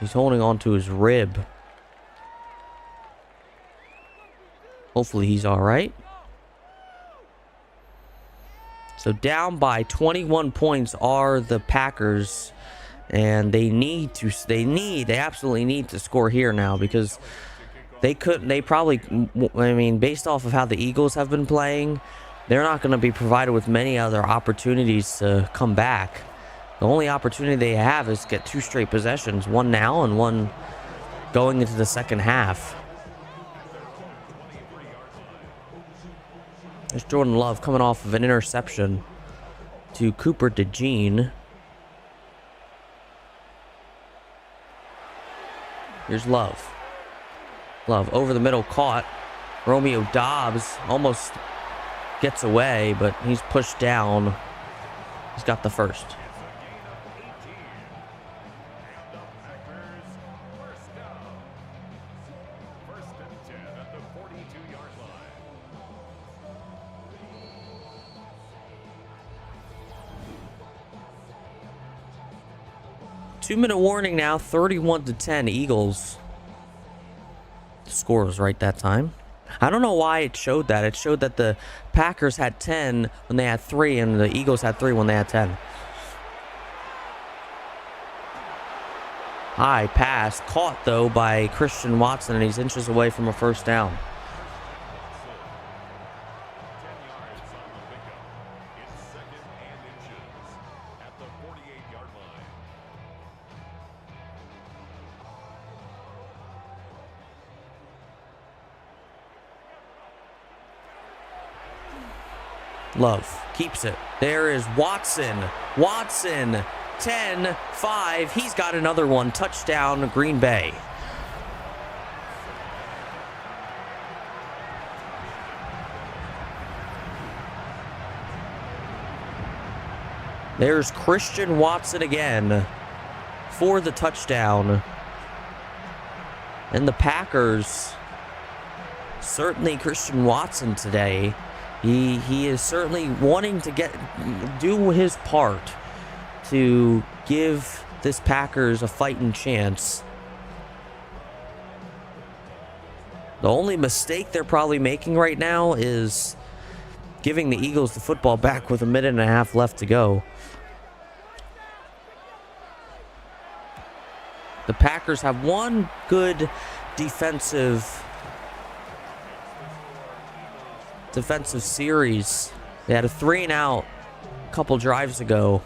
He's holding on to his rib. Hopefully he's all right. So down by 21 points are the Packers, and they absolutely need to score here now, because they probably, I mean, based off of how the Eagles have been playing, they're not going to be provided with many other opportunities to come back. The only opportunity they have is to get 2 straight possessions, one now and one going into the second half. There's Jordan Love coming off of an interception to Cooper DeJean. Here's Love. Love over the middle, caught. Romeo Doubs almost gets away, but he's pushed down. He's got the first. Two-minute warning now, 31-10 Eagles. The score was right that time. I don't know why it showed that. It showed that the Packers had 10 when they had 3, and the Eagles had 3 when they had 10. High pass, caught though by Christian Watson, and he's inches away from a first down. Love keeps it. There is Watson. Watson, 10-5. He's got another one. Touchdown, Green Bay. There's Christian Watson again for the touchdown. And the Packers, certainly Christian Watson today, He is certainly wanting to do his part to give this Packers a fighting chance. The only mistake they're probably making right now is giving the Eagles the football back with 1.5 minutes left to go. The Packers have one good defensive series. They had a 3-and-out a couple drives ago.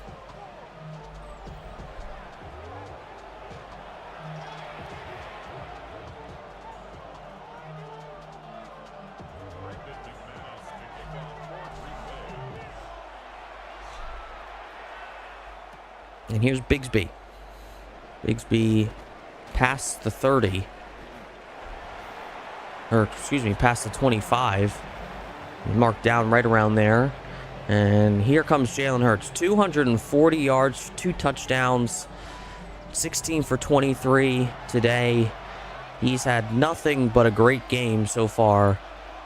And here's Bigsby. Bigsby past the 30. Or, excuse me, past the 25. Marked down right around there. And here comes Jalen Hurts. 240 yards, 2 touchdowns. 16 for 23 today. He's had nothing but a great game so far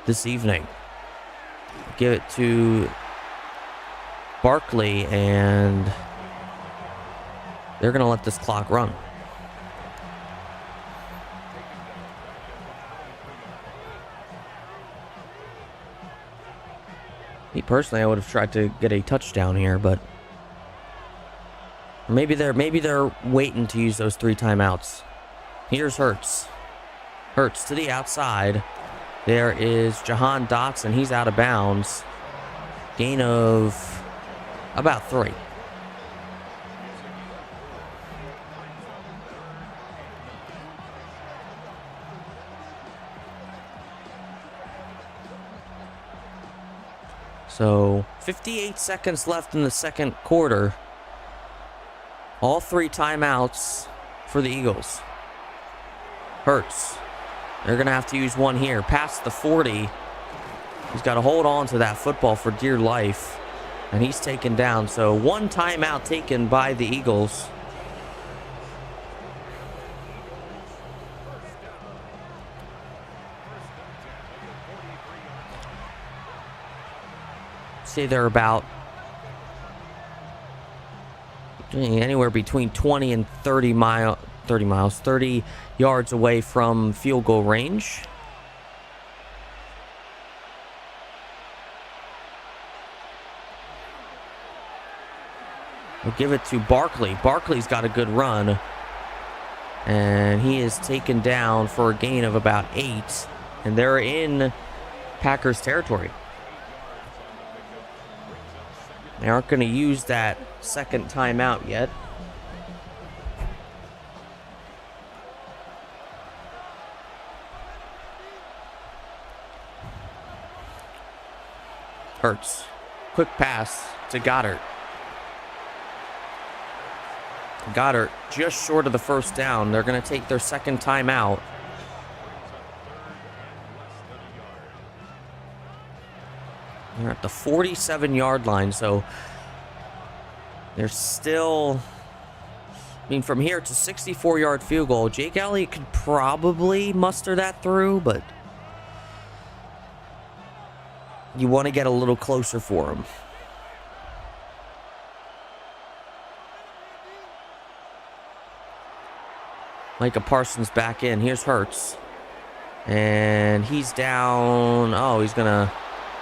this evening. Give it to Barkley, and they're going to let this clock run. Me personally, I would have tried to get a touchdown here, but maybe they're waiting to use those 3 timeouts. Here's Hurts. Hurts to the outside. There is Jahan Dotson. He's out of bounds. Gain of about 3. So 58 seconds left in the second quarter. All 3 timeouts for the Eagles. Hurts. They're going to have to use one here. Past the 40. He's got to hold on to that football for dear life. And he's taken down. So 1 timeout taken by the Eagles. Say they're about anywhere between 20 and 30 yards away from field goal range. We'll give it to Barkley. Barkley's got a good run, and he is taken down for a gain of about 8, and they're in Packers territory. They aren't going to use that second timeout yet. Hurts. Quick pass to Goddard. Goddard just short of the first down. They're going to take their second timeout. They're at the 47-yard line, so they're still... I mean, from here, it's a 64-yard field goal. Jake Elliott could probably muster that through, but you want to get a little closer for him. Micah Parsons back in. Here's Hurts. And he's down. Oh, he's going to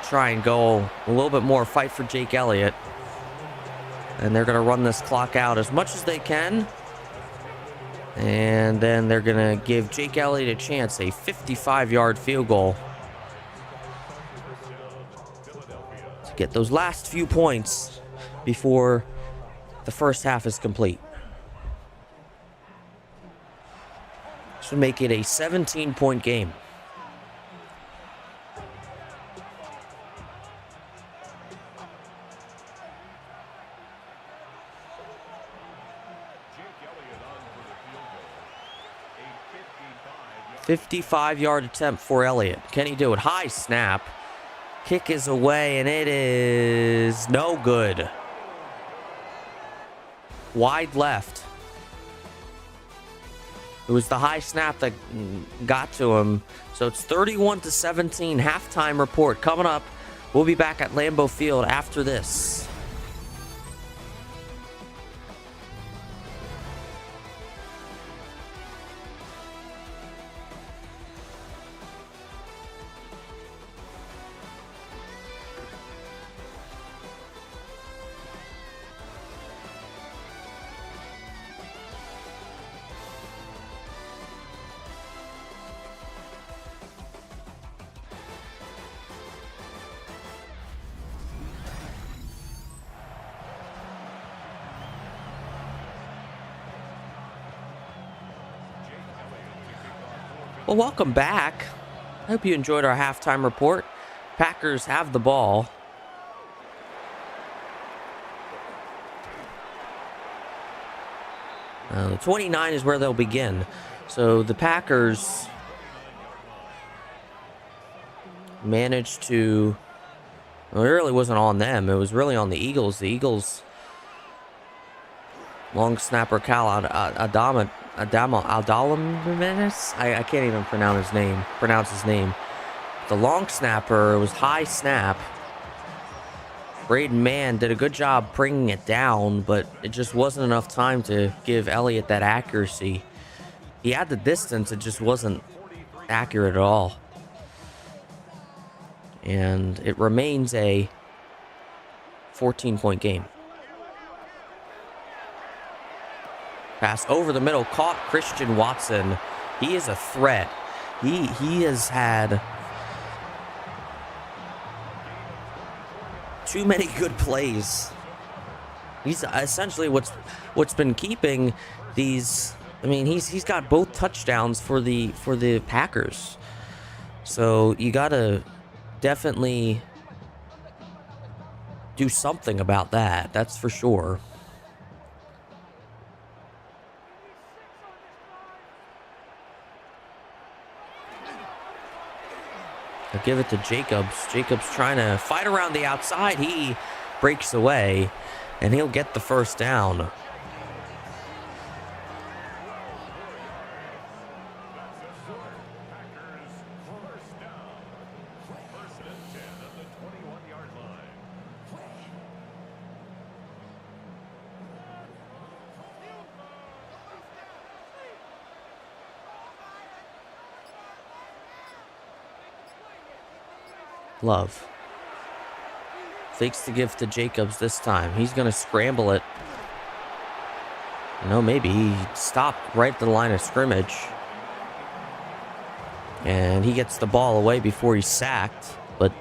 try and go a little bit more, fight for Jake Elliott. And they're going to run this clock out as much as they can. And then they're going to give Jake Elliott a chance, a 55-yard field goal, to get those last few points before the first half is complete. This would make it a 17-point game. A 55-yard attempt for Elliott. Can he do it? High snap. Kick is away, and it is no good. Wide left. It was the high snap that got to him. So it's 31-17. Halftime report coming up. We'll be back at Lambeau Field after this. Well, welcome back. I hope you enjoyed our halftime report. Packers have the ball. The 29 is where they'll begin. So the Packers managed to... Well, it really wasn't on them. It was really on the Eagles. The Eagles... Long snapper Cal Adama Aldalamis? I can't even pronounce his name. The long snapper was high snap. Braden Mann did a good job bringing it down, but it just wasn't enough time to give Elliott that accuracy. He had the distance, it just wasn't accurate at all. And it remains a 14-point game. Pass over the middle, caught Christian Watson. He is a threat. He has had too many good plays. He's essentially what's been keeping these. I mean, he's got both touchdowns for the Packers. So you gotta definitely do something about that. That's for sure. I'll give it to Jacobs. Jacobs trying to fight around the outside. He breaks away, and he'll get the first down. Love fakes the gift to Jacobs this time. He's going to scramble it. No, maybe he stopped right at the line of scrimmage. And he gets the ball away before he's sacked. But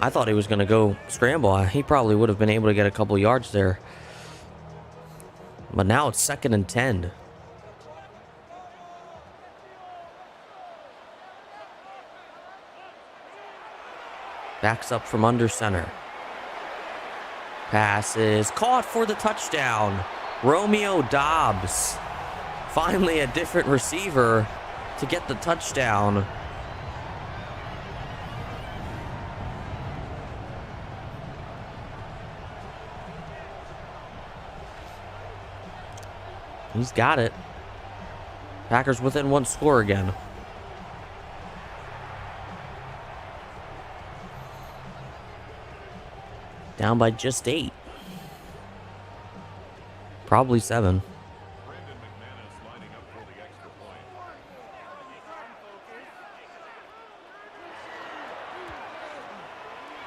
I thought he was going to go scramble. He probably would have been able to get a couple yards there. But now it's 2nd and 10. Backs up from under center. Pass is caught for the touchdown. Romeo Doubs. Finally a different receiver to get the touchdown. He's got it. Packers within one score again. Down by just 8. Probably 7.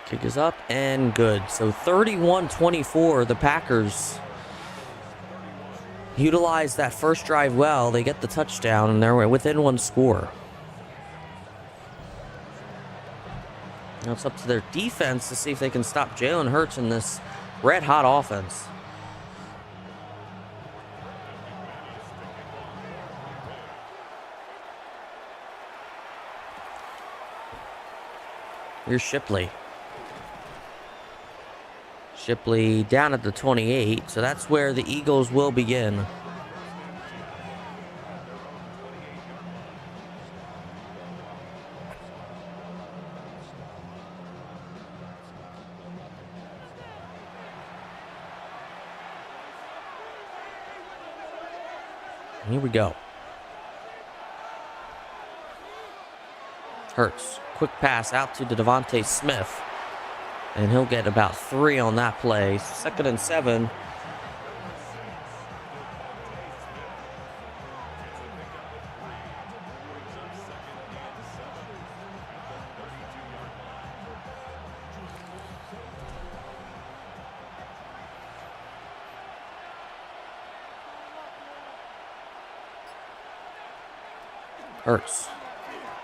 Kick is up and good. So 31-24, the Packers utilize that first drive well. They get the touchdown, and they're within one score. Now it's up to their defense to see if they can stop Jalen Hurts in this red-hot offense. Here's Shipley. Shipley down at the 28, so that's where the Eagles will begin. Here we go. Hurts. Quick pass out to Devontae Smith. And he'll get about 3 on that play. 2nd and 7. Hurts.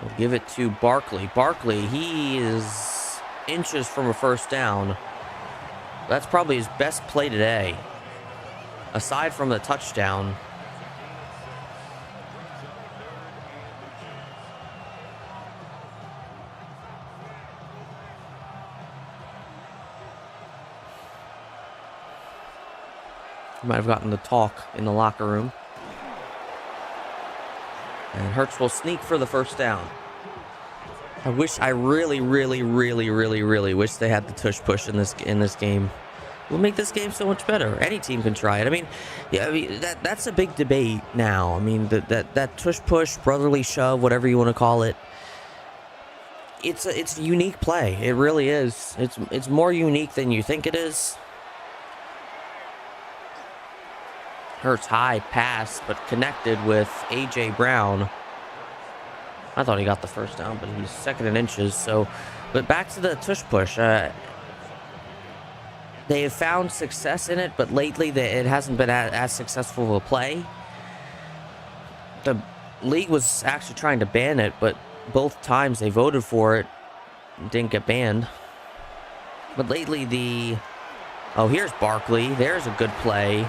We'll give it to Barkley. Barkley, he is inches from a first down. That's probably his best play today. Aside from the touchdown. Might have gotten the talk in the locker room. And Hurts will sneak for the first down. I really wish they had the tush push in this game. It will make this game so much better. Any team can try it. I mean, that's a big debate now. I mean, that tush push, brotherly shove, whatever you want to call it. It's a unique play. It really is. It's more unique than you think it is. Hurts high pass, but connected with A.J. Brown. I thought he got the first down, but he's second in inches. So, but back to the tush push. They have found success in it, but lately it hasn't been as successful of a play. The league was actually trying to ban it, but both times they voted for it, didn't get banned. But lately here's Barkley. There's a good play.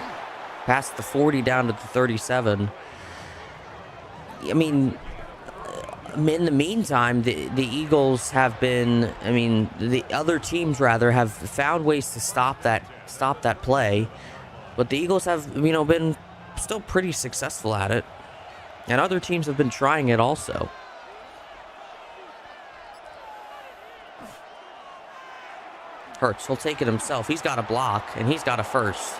Past the 40 down to the 37. I mean, in the meantime, the Eagles have been, the other teams rather have found ways to stop that play, but the Eagles have, been still pretty successful at it, and other teams have been trying it also. Hurts, he'll take it himself. He's got a block, and he's got a first.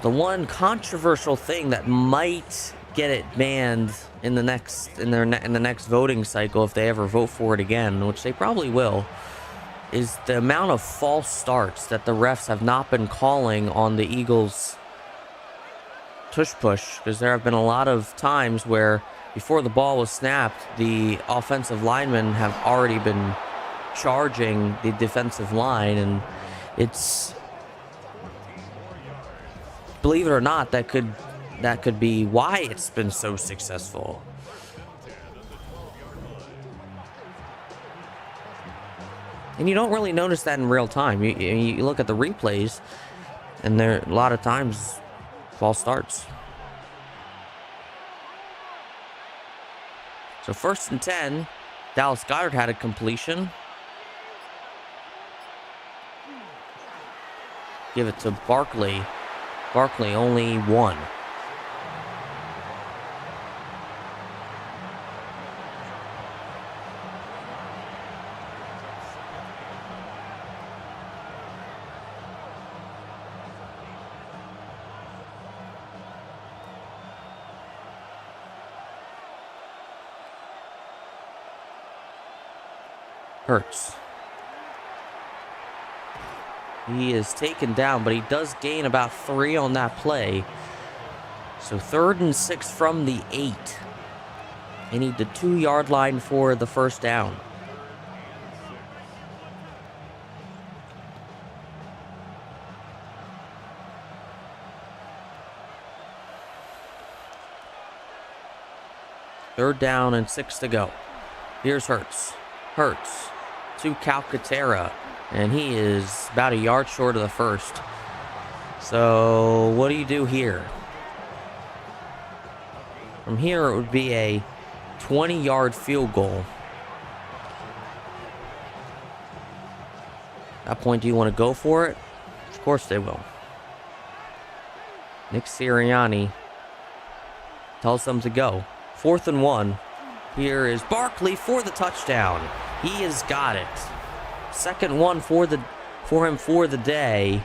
The one controversial thing that might get it banned in the next voting cycle, if they ever vote for it again, which they probably will, is the amount of false starts that the refs have not been calling on the Eagles' tush push, because there have been a lot of times where before the ball was snapped, the offensive linemen have already been charging the defensive line, and it's, believe it or not, that could be why it's been so successful. And you don't really notice that in real time. You look at the replays, and there are a lot of times false starts. So 1st and 10, Dallas Goedert had a completion. Give it to Barkley. Barkley only one. Hurts. He is taken down, but he does gain about 3 on that play. So 3rd and 6 from the 8. They need the 2-yard line for the first down. Third down and 6 to go. Here's Hurts. Hurts to Calcaterra. And he is about a yard short of the first. So what do you do here? From here, it would be a 20-yard field goal. At that point, do you want to go for it? Of course they will. Nick Sirianni tells them to go. 4th and 1. Here is Barkley for the touchdown. He has got it. Second one for him for the day.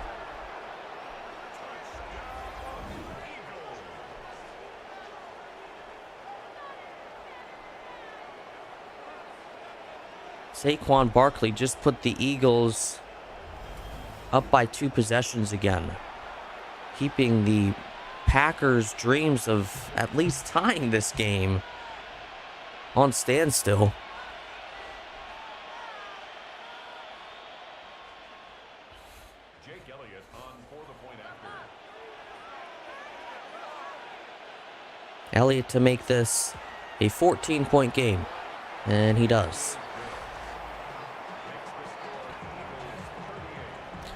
Saquon Barkley just put the Eagles up by 2 possessions again, keeping the Packers' dreams of at least tying this game on standstill. Elliott to make this a 14-point game, and he does.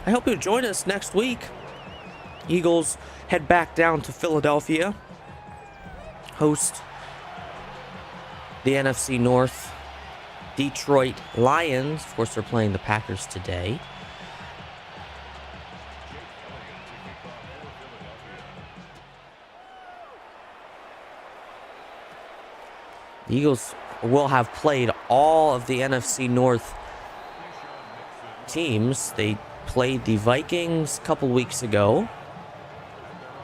I hope you'll join us next week. Eagles head back down to Philadelphia, host the NFC North Detroit Lions. Of course, they're playing the Packers today. The Eagles will have played all of the NFC North teams. They played the Vikings a couple weeks ago.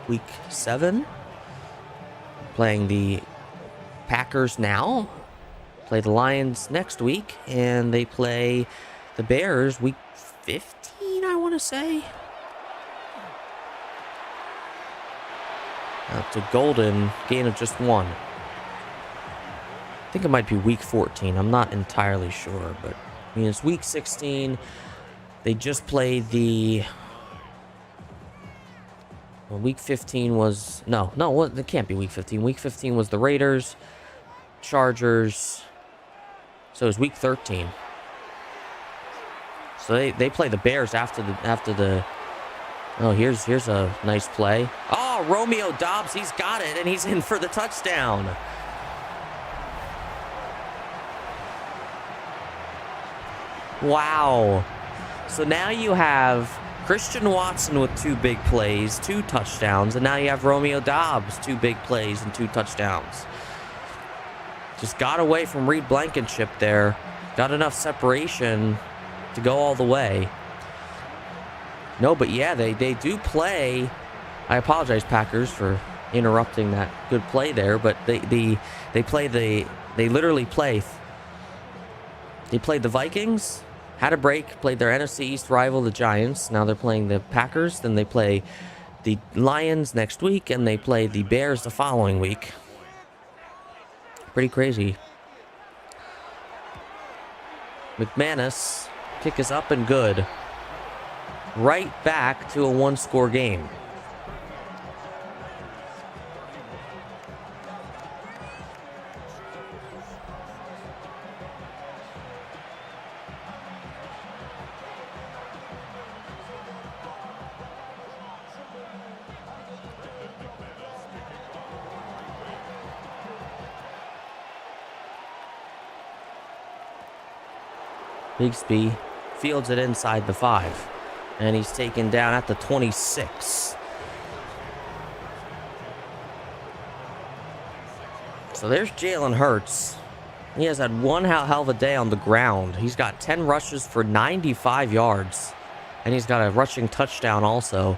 Week 7. Playing the Packers now. Play the Lions next week. And they play the Bears week 15, I want to say. Up to Golden, gain of just 1. I think it might be week 14. I'm not entirely sure, but I mean, it's week 16. They just played the... Well, week 15 was... No, it can't be week 15. Week 15 was the Raiders, Chargers. So it was week 13. So they play the Bears after the... Oh, here's a nice play. Oh, Romeo Doubs, he's got it, and he's in for the touchdown. Wow. So now you have Christian Watson with 2 big plays, 2 touchdowns, and now you have Romeo Doubs, 2 big plays and 2 touchdowns. Just got away from Reed Blankenship there. Got enough separation to go all the way. No, but yeah, they do play. I apologize, Packers, for interrupting that good play there, but they literally play. They played the Vikings, had a break, played their NFC East rival, the Giants. Now they're playing the Packers. Then they play the Lions next week, and they play the Bears the following week. Pretty crazy. McManus, kick is up and good. Right back to a 1-score game. Bigsby fields it inside the 5. And he's taken down at the 26. So there's Jalen Hurts. He has had one hell of a day on the ground. He's got 10 rushes for 95 yards. And he's got a rushing touchdown also.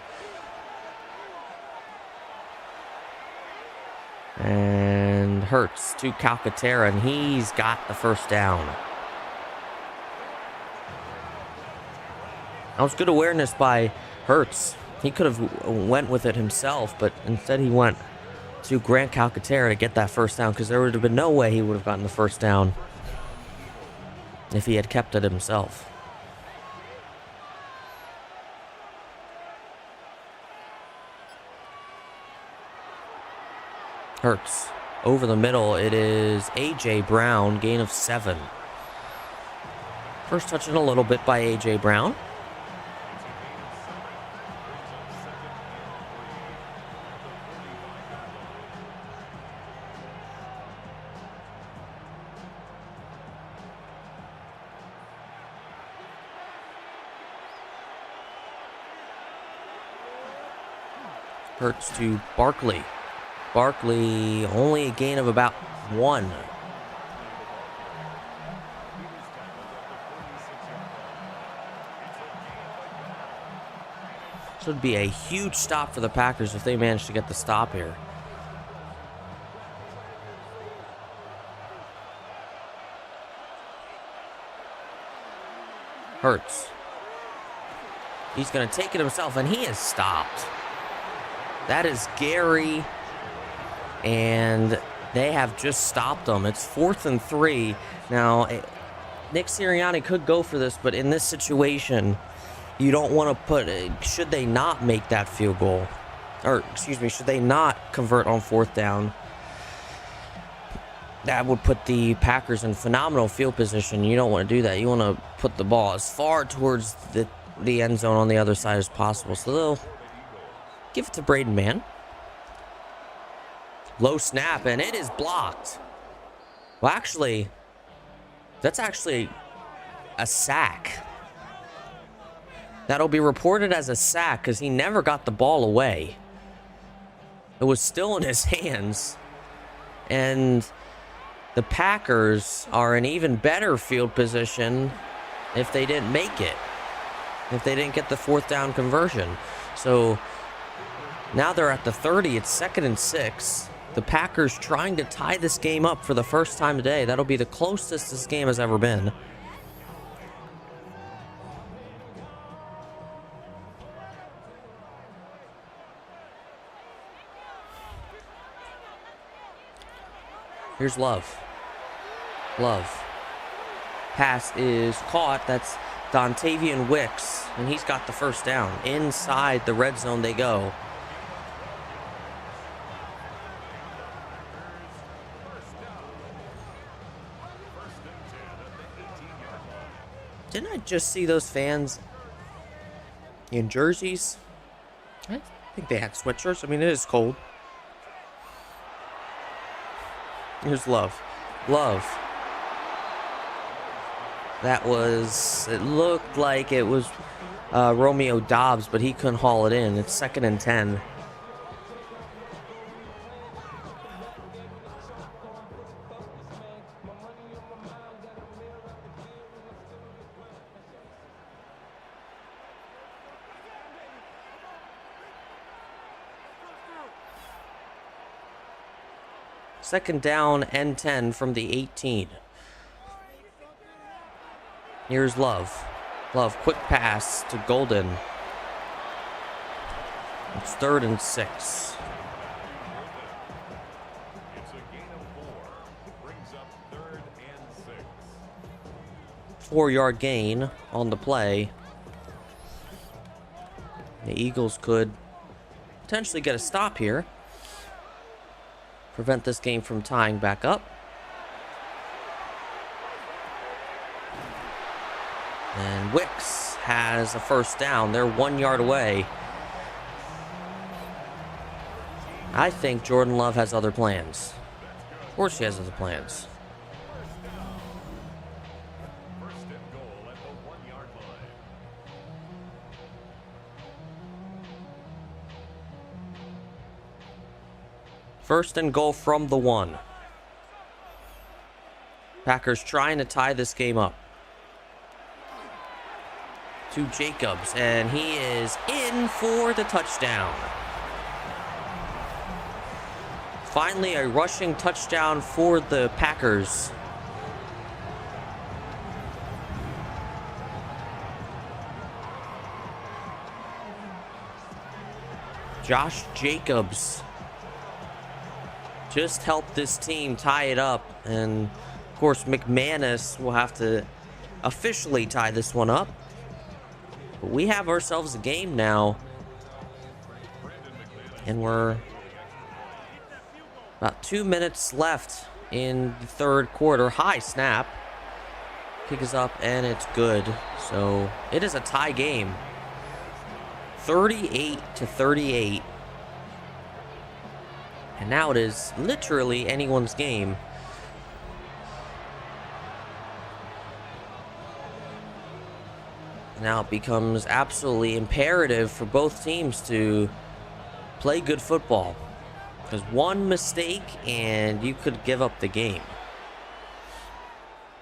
And Hurts to Calcaterra, and he's got the first down. That was good awareness by Hurts. He could have went with it himself, but instead he went to Grant Calcaterra to get that first down, because there would have been no way he would have gotten the first down if he had kept it himself. Hurts over the middle. It is A.J. Brown, gain of 7. First touch in a little bit by A.J. Brown. Hurts to Barkley. Barkley only a gain of about 1. This would be a huge stop for the Packers if they manage to get the stop here. Hurts. He's going to take it himself, and he is stopped. That is Gary, and they have just stopped him. It's 4th and 3. Now, Nick Sirianni could go for this, but in this situation, you don't want to put... Should they not make that field goal? Or, excuse me, should they not convert on 4th down? That would put the Packers in phenomenal field position. You don't want to do that. You want to put the ball as far towards the end zone on the other side as possible. So they'll give it to Braden Mann. Low snap, and it is blocked. Well, actually, That's actually a sack. That'll be reported as a sack because he never got the ball away. It was still in his hands. And the Packers are in even better field position if they didn't make it. If they didn't get the 4th down conversion. So now they're at the 30. It's 2nd and 6. The Packers trying to tie this game up for the first time today. That'll be the closest this game has ever been. Here's Love. Love. Pass is caught. That's Dontavian Wicks, and he's got the first down. Inside the red zone they go. Didn't I just see those fans in jerseys? I think they had sweatshirts. I mean, it is cold. Here's Love. Love. That was, it looked like it was Romeo Doubs, but he couldn't haul it in. It's 2nd and 10. Second down and 10 from the 18. Here's Love. Love, quick pass to Golden. It's 3rd and 6. It's a gain of 4. Brings up 3rd and 6. 4-yard gain on the play. The Eagles could potentially get a stop here. Prevent this game from tying back up. And Wicks has a first down. They're 1 yard away. I think Jordan Love has other plans. Of course he has other plans. First and goal at the 1-yard line. First and goal from the 1. Packers trying to tie this game up. To Jacobs, and he is in for the touchdown. Finally, a rushing touchdown for the Packers. Josh Jacobs just helped this team tie it up, and of course McManus will have to officially tie this one up. But we have ourselves a game now, and we're about 2 minutes left in the 3rd quarter. High snap. Kick is up, and it's good. So it is a tie game. 38-38. And now it is literally anyone's game. Now it becomes absolutely imperative for both teams to play good football. Because one mistake and you could give up the game.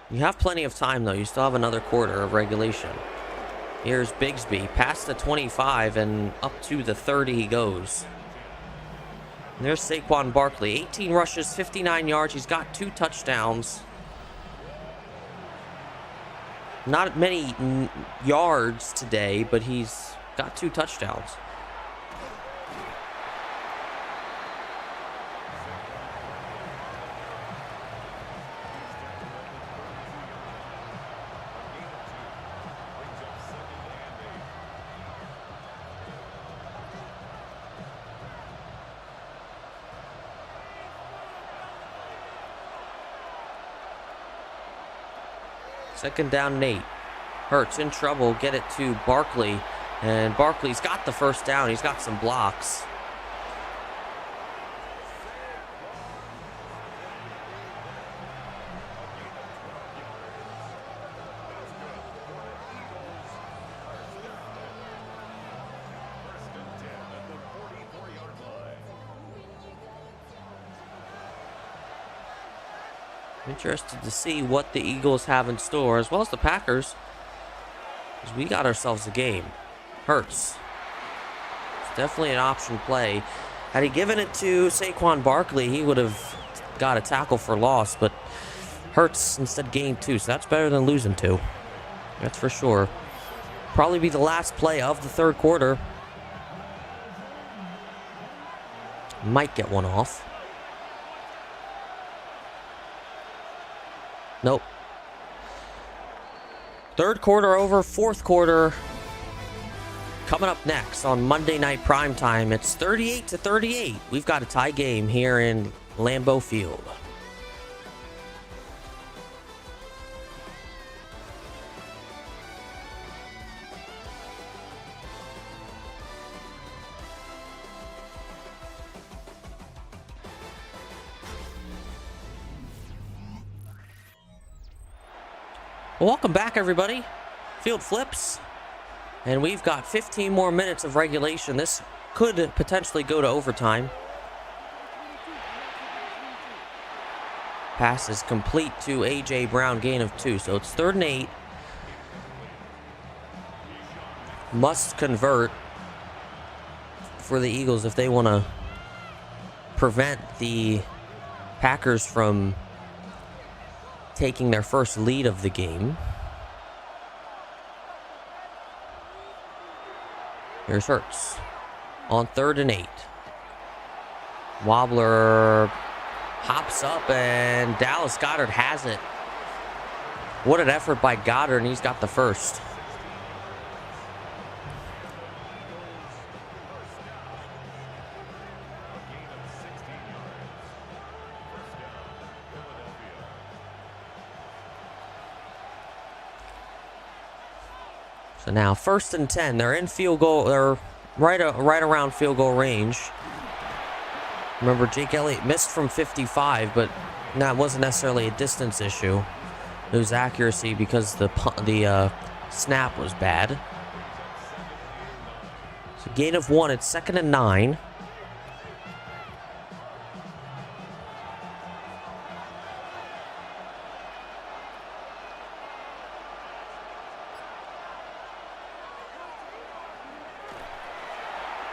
You have plenty of time though. You still have another quarter of regulation. Here's Bigsby, past the 25 and up to the 30 he goes. And there's Saquon Barkley, 18 rushes, 59 yards. He's got 2 touchdowns. Not many yards today, but he's got 2 touchdowns. Second down, Nate. Hurts in trouble. Get it to Barkley. And Barkley's got the first down. He's got some blocks. Interested to see what the Eagles have in store, as well as the Packers, because we got ourselves a game. Hurts. It's definitely an option play. Had he given it to Saquon Barkley, he would have got a tackle for loss, but Hurts instead gained 2, so that's better than losing 2. That's for sure. Probably be the last play of the third quarter. Might get one off. Nope. Third quarter over, fourth quarter coming up next on Monday Night Primetime. It's 38-38. We've got a tie game here in Lambeau Field. Welcome back, everybody. Field flips, and we've got 15 more minutes of regulation. This could potentially go to overtime. Pass is complete to A.J. Brown, gain of 2, so it's 3rd and 8. Must convert for the Eagles if they want to prevent the Packers from taking their first lead of the game. Here's Hurts on 3rd and 8. Wobbler hops up, and Dallas Goedert has it. What an effort by Goedert, and he's got the first. So now 1st and 10. They're in field goal. They're right around field goal range. Remember, Jake Elliott missed from 55, but that wasn't necessarily a distance issue. It was accuracy because the snap was bad. So gain of 1. It's 2nd and 9.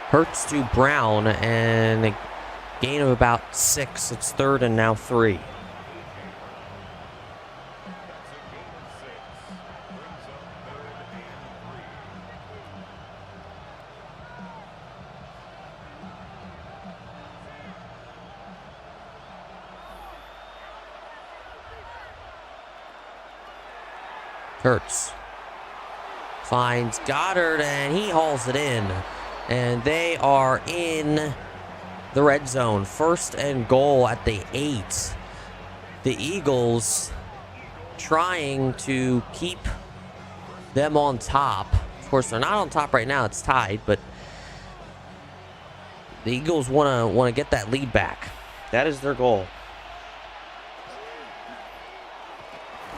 Hurts to Brown, and a gain of about 6. It's 3rd and now 3. Hurts finds Goedert, and he hauls it in. And they are in the red zone. 1st and goal at the 8. The Eagles trying to keep them on top. Of course, they're not on top right now. It's tied, but the Eagles want to get that lead back. That is their goal.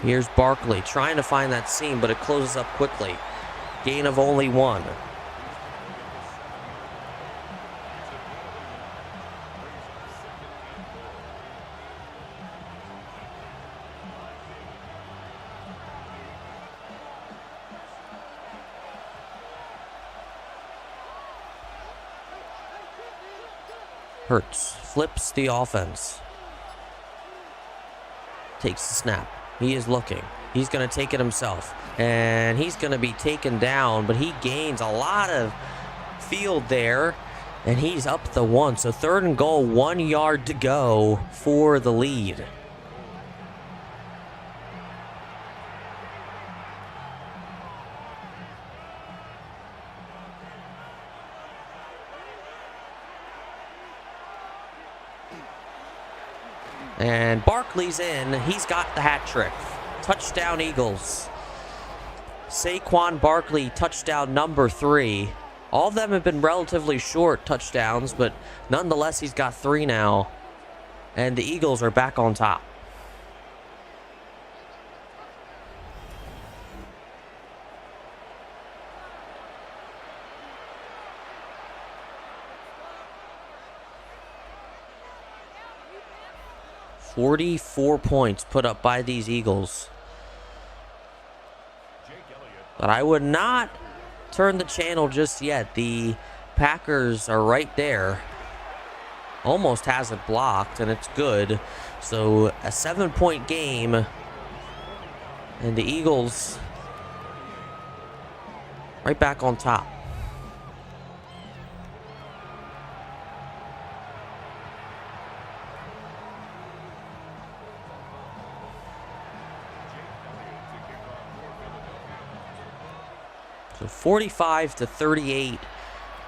Here's Barkley trying to find that seam, but it closes up quickly. Gain of only 1. Hurts flips the offense. Takes the snap. He is looking. He's going to take it himself. And he's going to be taken down, but he gains a lot of field there. And he's up the 1. So 3rd and goal, 1 yard to go for the lead. And Barkley's in. He's got the hat trick. Touchdown, Eagles. Saquon Barkley, touchdown number 3. All of them have been relatively short touchdowns, but nonetheless, he's got 3 now. And the Eagles are back on top. 44 points put up by these Eagles. But I would not turn the channel just yet. The Packers are right there. Almost has it blocked, and it's good. So a 7-point game. And the Eagles right back on top. So 45-38.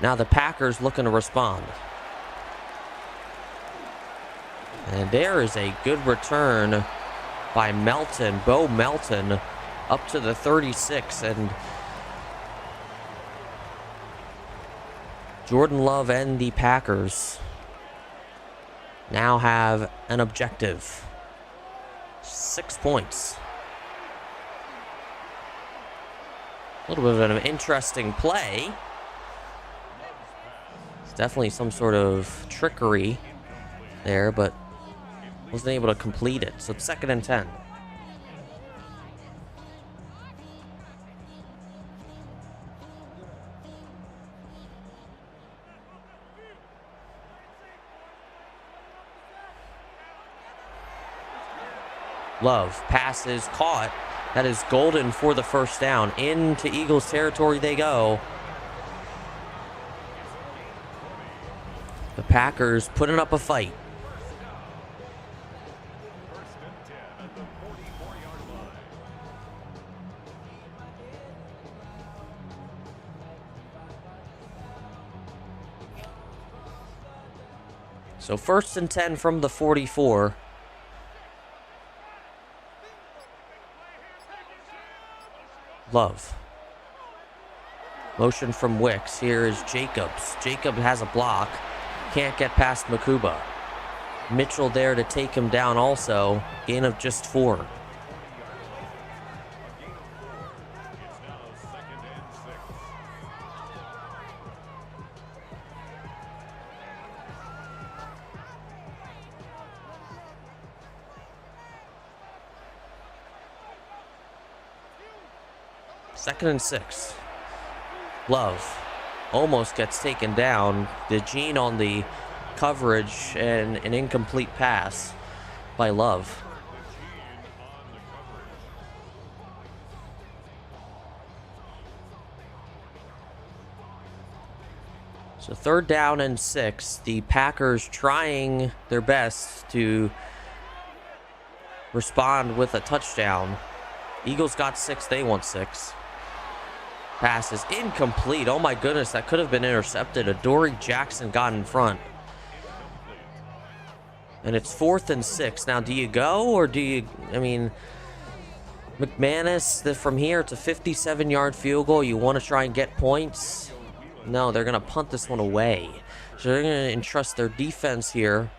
Now the Packers looking to respond. And there is a good return by Melton, Bo Melton, up to the 36. And Jordan Love and the Packers now have an objective. 6 points. A little bit of an interesting play. It's definitely some sort of trickery there, but wasn't able to complete it. So it's 2nd and 10. Love passes caught. That is golden for the first down. Into Eagles territory they go. The Packers putting up a fight. So 1st and 10 from the 44. Love. Motion from Wicks. Here is Jacobs. Jacob has a block. Can't get past Makuba. Mitchell there to take him down also. Gain of just 4. Second and 6. Love almost gets taken down. DeJean on the coverage and an incomplete pass by Love. So 3rd down and 6. The Packers trying their best to respond with a touchdown. Eagles got 6. They want 6. Pass is incomplete. Oh my goodness, that could have been intercepted. Adoree Jackson got in front. And it's 4th and 6. Now, do you go or do you, McManus, from here, it's a 57-yard field goal. You want to try and get points? No, they're going to punt this one away. So they're going to entrust their defense here.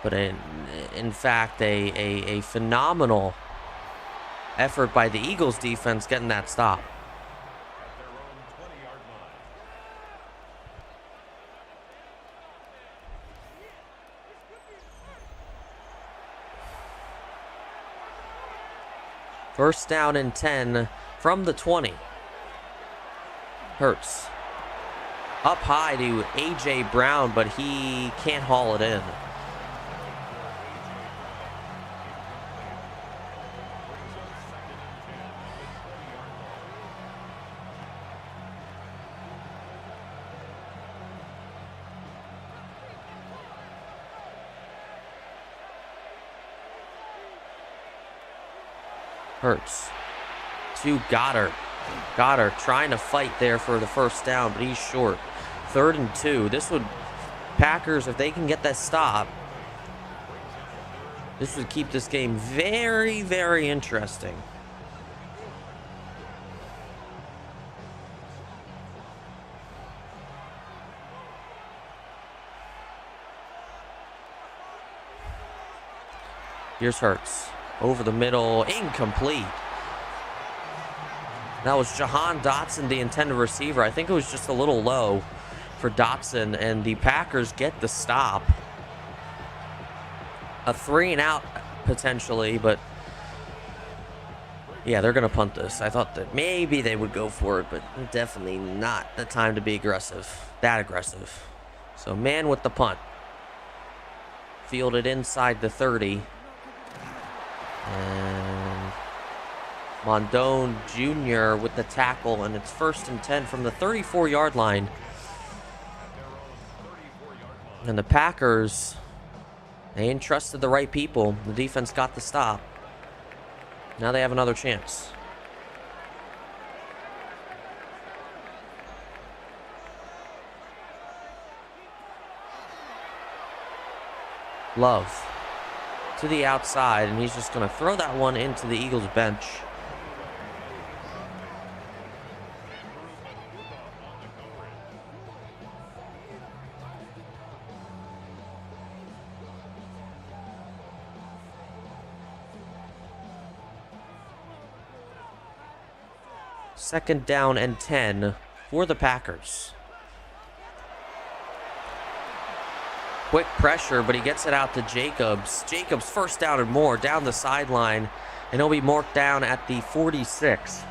But in fact, a phenomenal effort by the Eagles defense getting that stop. First down and 10 from the 20. Hurts. Up high to A.J. Brown, but he can't haul it in. Hurts to Goddard. Goddard trying to fight there for the first down, but he's short. 3rd and 2. This would, Packers, if they can get that stop, this would keep this game very, very interesting. Here's Hurts. Over the middle, incomplete. That was Jahan Dotson, the intended receiver. I think it was just a little low for Dotson, and the Packers get the stop. a 3-and-out potentially, but yeah, they're going to punt this. I thought that maybe they would go for it, but definitely not the time to be aggressive. That aggressive. So man with the punt. Fielded inside the 30. And Mondone Jr. with the tackle, and it's 1st and 10 from the 34-yard line. And the Packers, they entrusted the right people. The defense got the stop. Now they have another chance. Love to the outside, and he's just going to throw that one into the Eagles bench. Second down and 10 for the Packers. Quick pressure, but he gets it out to Jacobs. Jacobs 1st down and more down the sideline, and he'll be marked down at the 46.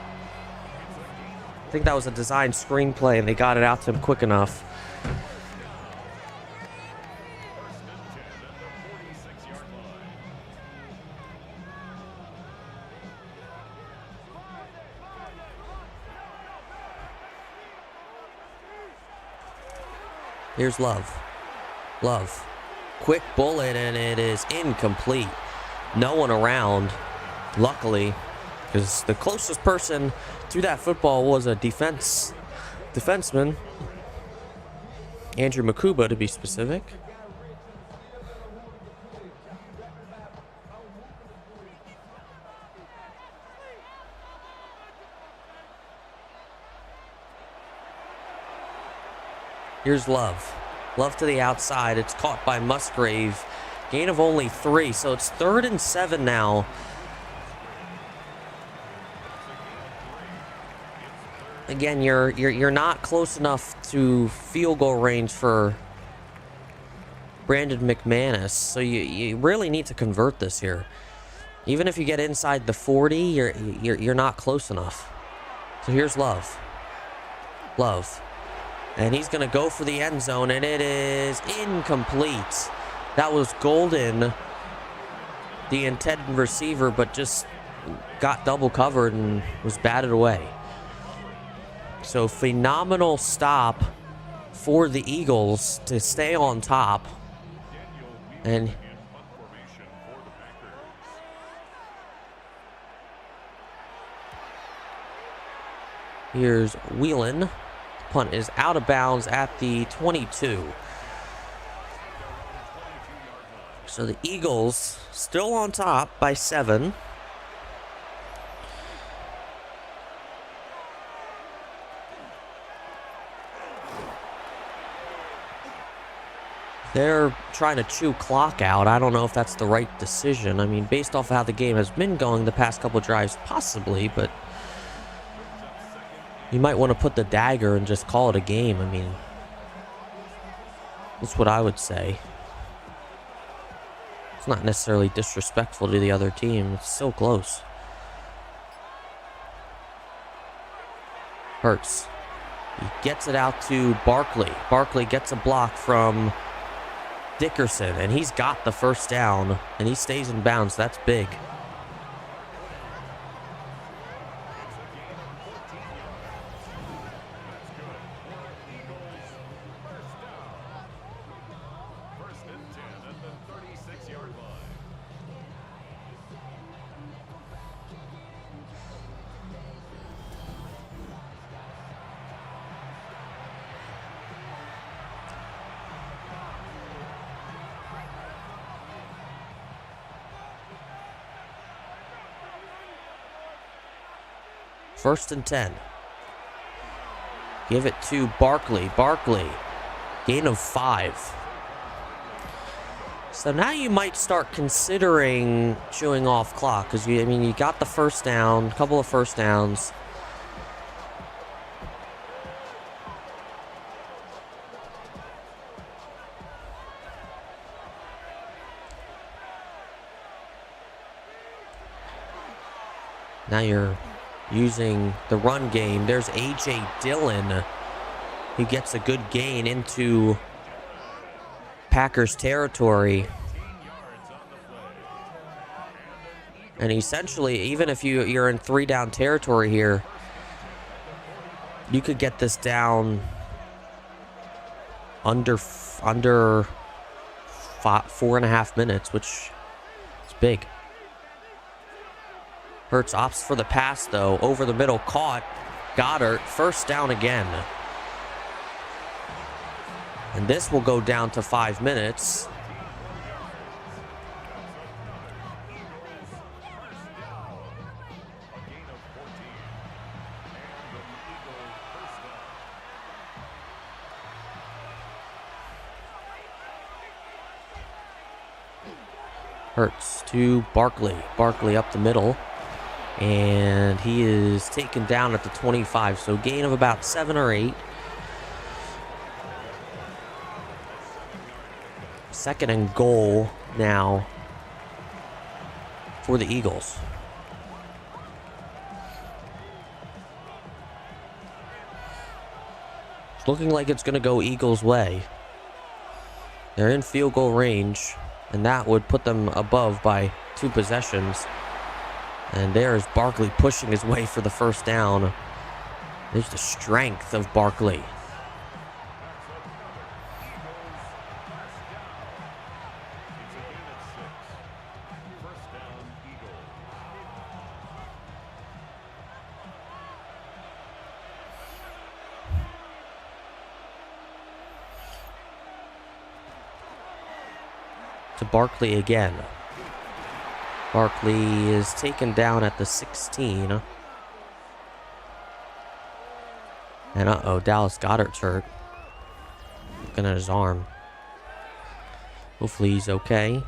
I think that was a design screenplay, and they got it out to him quick enough. Here's Love. Love. Quick bullet, and it is incomplete. No one around, luckily, because the closest person to that football was a defenseman. Andrew Makuba, to be specific. Here's Love. Love to the outside. It's caught by Musgrave. Gain of only 3, so it's 3rd and 7 now. Again, you're not close enough to field goal range for Brandon McManus, so you really need to convert this here. Even if you get inside the 40, you're not close enough. So here's Love. Love. And he's going to go for the end zone, and it is incomplete. That was Golden, the intended receiver, but just got double covered and was batted away. So phenomenal stop for the Eagles to stay on top. And here's Whelan. Punt is out of bounds at the 22. So the Eagles still on top by 7. They're trying to chew clock out. I don't know if that's the right decision. I mean, based off of how the game has been going the past couple drives, possibly, but you might want to put the dagger and just call it a game. I mean, that's what I would say. It's not necessarily disrespectful to the other team. It's so close. Hurts. He gets it out to Barkley. Barkley gets a block from Dickerson, and he's got the 1st down, and he stays in bounds. That's big. First and 10. Give it to Barkley. Barkley. Gain of 5. So now you might start considering chewing off clock, because you got the 1st down, a couple of 1st downs. Now you're using the run game. There's A.J. Dillon, who gets a good gain into Packers territory. And essentially, even if you're in 3-down territory here, you could get this down under 4.5 minutes, which is big. Hurts opts for the pass, though. Over the middle, caught. Goddard, first down again. And this will go down to 5 minutes. Hurts to Barkley. Barkley up the middle. And he is taken down at the 25. So gain of about 7 or 8. Second and goal now for the Eagles. It's looking like it's going to go Eagles' way. They're in field goal range, and that would put them above by 2 possessions. And there is Barkley pushing his way for the first down. There's the strength of Barkley. To Barkley again. Barkley is taken down at the 16. And uh-oh, Dallas Goedert's hurt. Looking at his arm. Hopefully he's okay.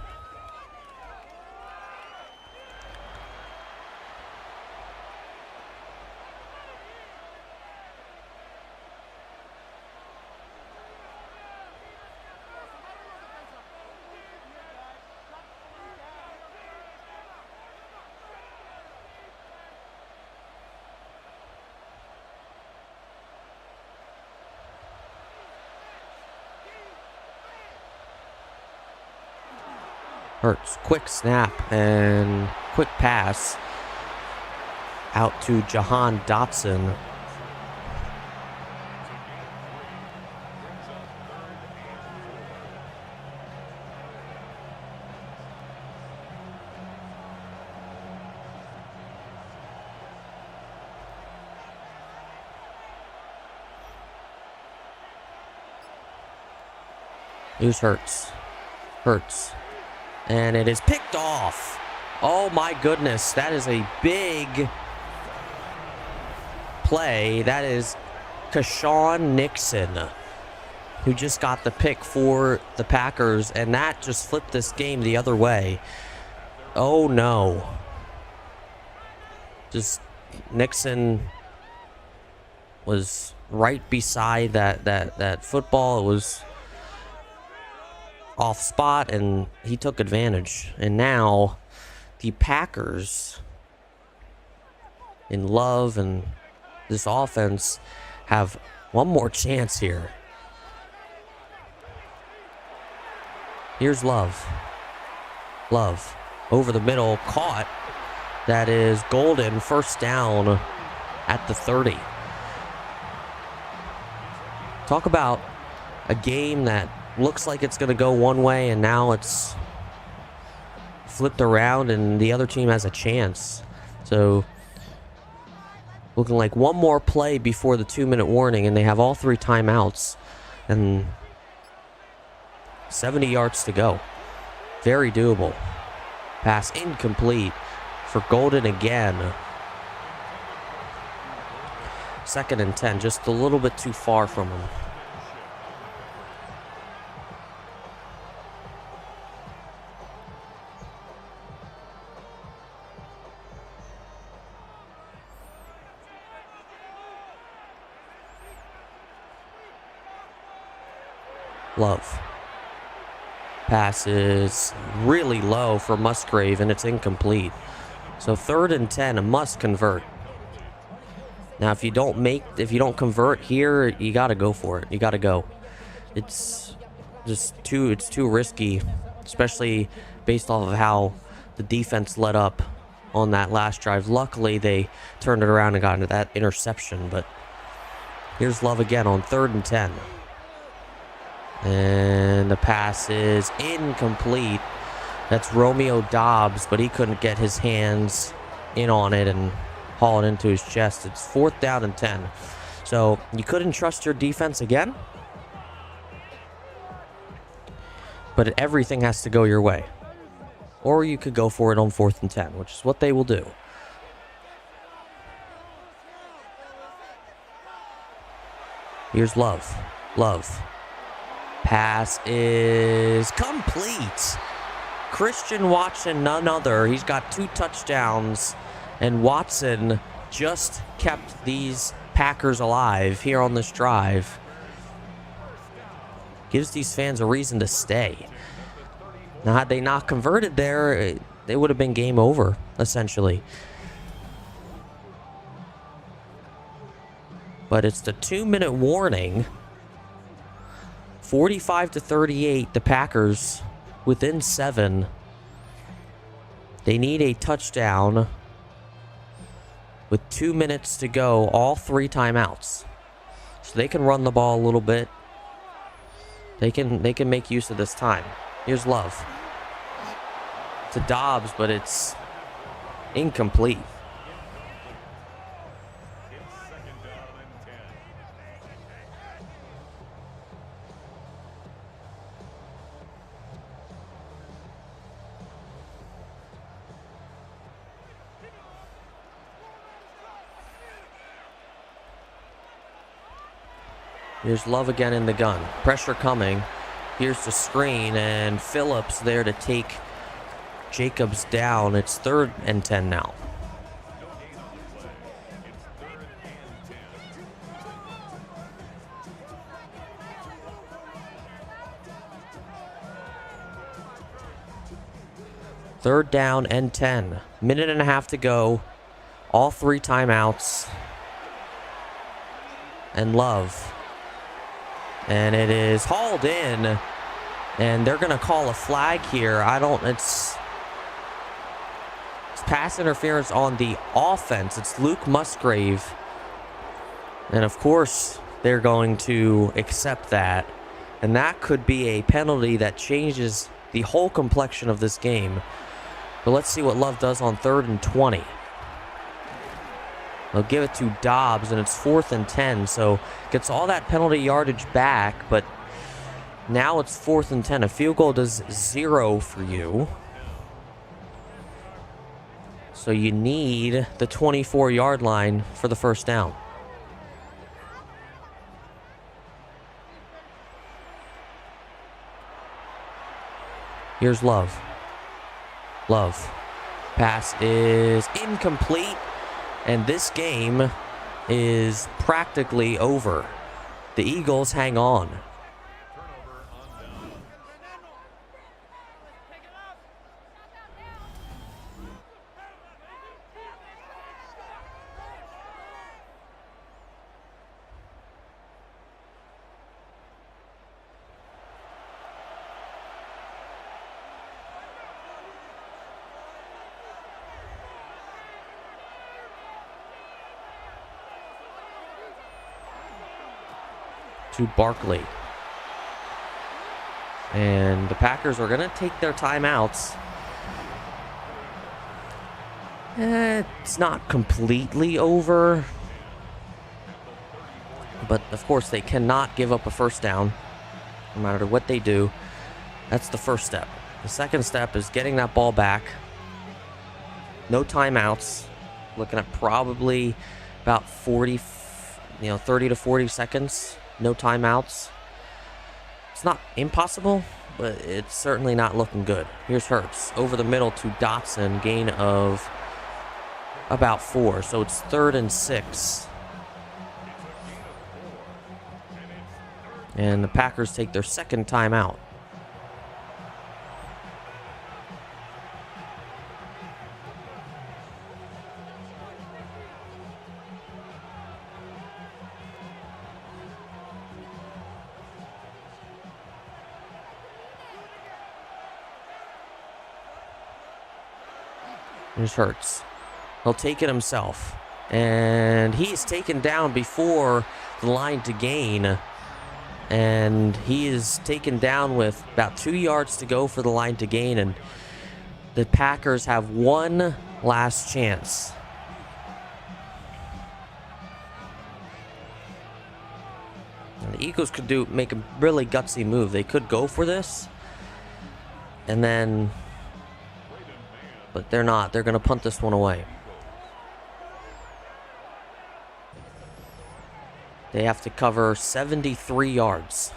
Hurts. Quick snap and quick pass out to Jahan Dotson. Here's Hurts. Hurts. And it is picked off. Oh my goodness, that is a big play. That is Keshon Nixon, who just got the pick for the Packers, and that just flipped this game the other way. Oh no. Just Nixon was right beside that football. It was off spot, and he took advantage. And now the Packers, in Love and this offense, have one more chance here. Here's Love. Love over the middle, caught. That is Golden, first down at the 30. Talk about a game that looks like it's going to go one way, and now it's flipped around and the other team has a chance. So looking like one more play before the 2-minute warning, and they have all 3 timeouts and 70 yards to go. Very doable. Pass incomplete for Golden again. 2nd and 10, just a little bit too far from him. Love. Pass is really low for Musgrave, and it's incomplete. So 3rd and 10, a must convert. Now, if you don't convert here, you got to go for it. You got to go. It's too risky, especially based off of how the defense let up on that last drive. Luckily, they turned it around and got into that interception, but here's Love again on 3rd and 10. And the pass is incomplete. That's Romeo Doubs, but he couldn't get his hands in on it and haul it into his chest. It's 4th down and 10. So you couldn't trust your defense again, but everything has to go your way. Or you could go for it on 4th and 10, which is what they will do. Here's Love. Love. Pass is complete. Christian Watson, none other. He's got 2 touchdowns, and Watson just kept these Packers alive here on this drive. Gives these fans a reason to stay. Now, had they not converted there, they would have been game over, essentially. But it's the 2-minute warning. 45-38, the Packers within 7. They need a touchdown with 2 minutes to go, all 3 timeouts. So they can run the ball a little bit. They can make use of this time. Here's Love. To Doubs, but it's incomplete. Here's Love again in the gun. Pressure coming. Here's the screen, and Phillips there to take Jacobs down. It's 3rd and 10 now. Third down and 10. Minute and a half to go. All 3 timeouts. And Love. And it is hauled in. And they're going to call a flag here. It's pass interference on the offense. It's Luke Musgrave. And of course, they're going to accept that. And that could be a penalty that changes the whole complexion of this game. But let's see what Love does on 3rd and 20. They'll give it to Doubs, and it's 4th and 10. So gets all that penalty yardage back, but now it's 4th and 10. A field goal does 0 for you. So you need the 24-yard line for the first down. Here's Love. Love. Pass is incomplete. And this game is practically over. The Eagles hang on. To Barkley. And the Packers are going to take their timeouts. It's not completely over. But, of course, they cannot give up a first down, no matter what they do. That's the first step. The second step is getting that ball back. No timeouts. Looking at probably about 30 to 40 seconds. No timeouts. It's not impossible, but it's certainly not looking good. Here's Hurts over the middle to Dotson, gain of about 4. So it's 3rd and 6. And the Packers take their second timeout. Here's Hurts. He'll take it himself. And he's taken down before the line to gain. And he is taken down with about 2 yards to go for the line to gain. And the Packers have one last chance. And the Eagles could make a really gutsy move. They could go for this. And then... But they're not. They're going to punt this one away. They have to cover 73 yards.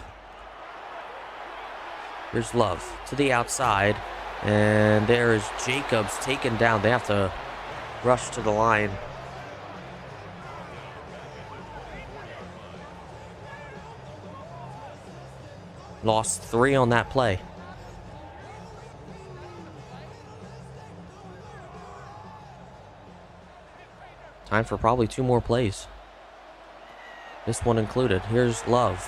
Here's Love to the outside. And there is Jacobs taken down. They have to rush to the line. Lost 3 on that play. Time for probably 2 more plays. This one included. Here's Love.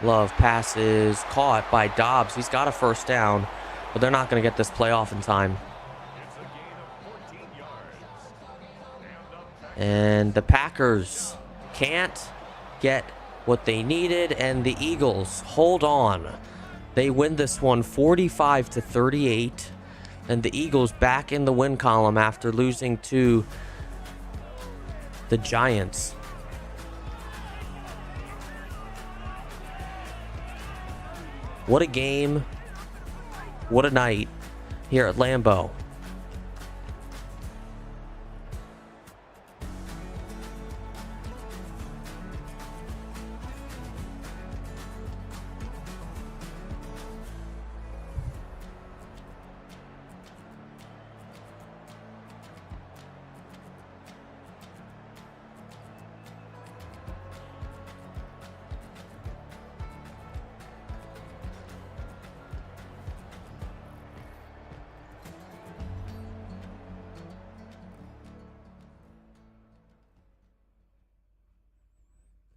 Love passes caught by Dobbs. He's got a first down, but they're not going to get this play off in time. And the Packers can't get what they needed, and the Eagles hold on. They win this one 45-38, and the Eagles back in the win column after losing to the Giants. What a game. What a night here at Lambeau.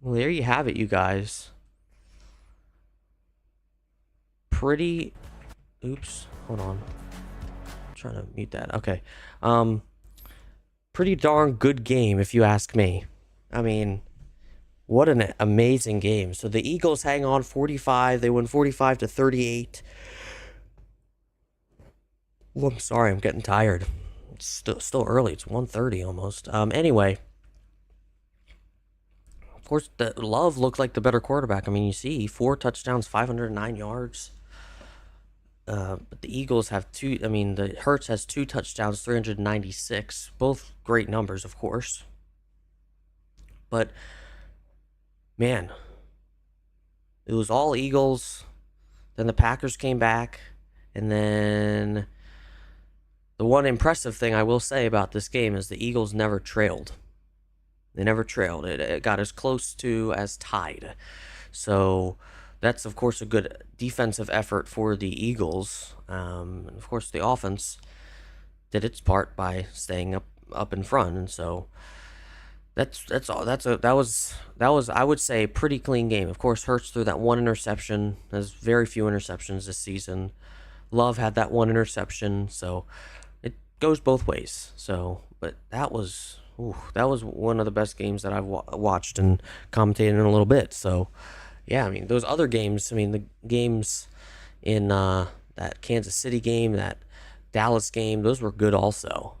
Well, there you have it, you guys. Pretty... Oops. Hold on. I'm trying to mute that. Okay. Pretty darn good game, if you ask me. I mean, what an amazing game. So the Eagles hang on 45. They win 45-38. Well, I'm sorry. I'm getting tired. It's still early. It's 1:30 almost. Anyway... Of course, the Love looked like the better quarterback. I mean, you see, 4 touchdowns, 509 yards. But the Eagles have 2. I mean, the Hurts has 2 touchdowns, 396. Both great numbers, of course. But, man, it was all Eagles. Then the Packers came back. And then the one impressive thing I will say about this game is the Eagles never trailed. They never trailed. It got as close to as tied. So that's, of course, a good defensive effort for the Eagles. And of course, the offense did its part by staying up in front. And so that's all. That was I would say a pretty clean game. Of course, Hurts threw that 1 interception. There's very few interceptions this season. Love had that 1 interception. So it goes both ways. So, but that was one of the best games that I've watched and commentated in a little bit. So, yeah, I mean, those other games, I mean, the games in that Kansas City game, that Dallas game, those were good also.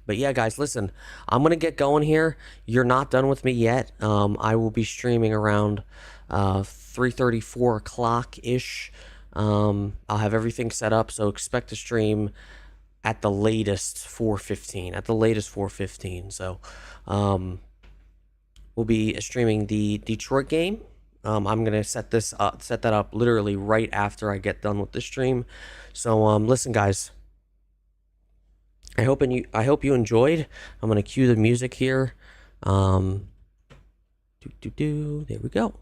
But, yeah, guys, listen, I'm going to get going here. You're not done with me yet. I will be streaming around 3:30, 4 o'clock-ish. I'll have everything set up, so expect to stream at the latest 4:15. So we'll be streaming the Detroit game. I'm gonna set that up literally right after I get done with the stream. So listen, guys, I hope you enjoyed. I'm gonna cue the music here. There we go.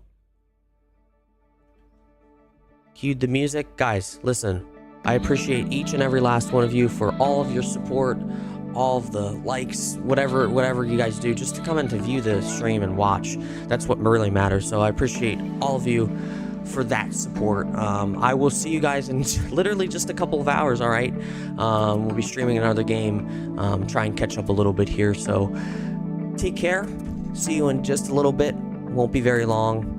Cued the music. Guys, listen, I appreciate each and every last one of you for all of your support, all of the likes, whatever you guys do, just to come in to view the stream and watch. That's what really matters. So I appreciate all of you. for that support. I will see you guys in literally just a couple of hours. All right, we'll be streaming another game. Try and catch up a little bit here. So take care. See you in just a little bit. Won't be very long.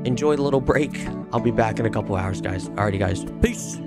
Enjoy the little break. I'll be back in a couple hours, guys. Alrighty, guys. Peace.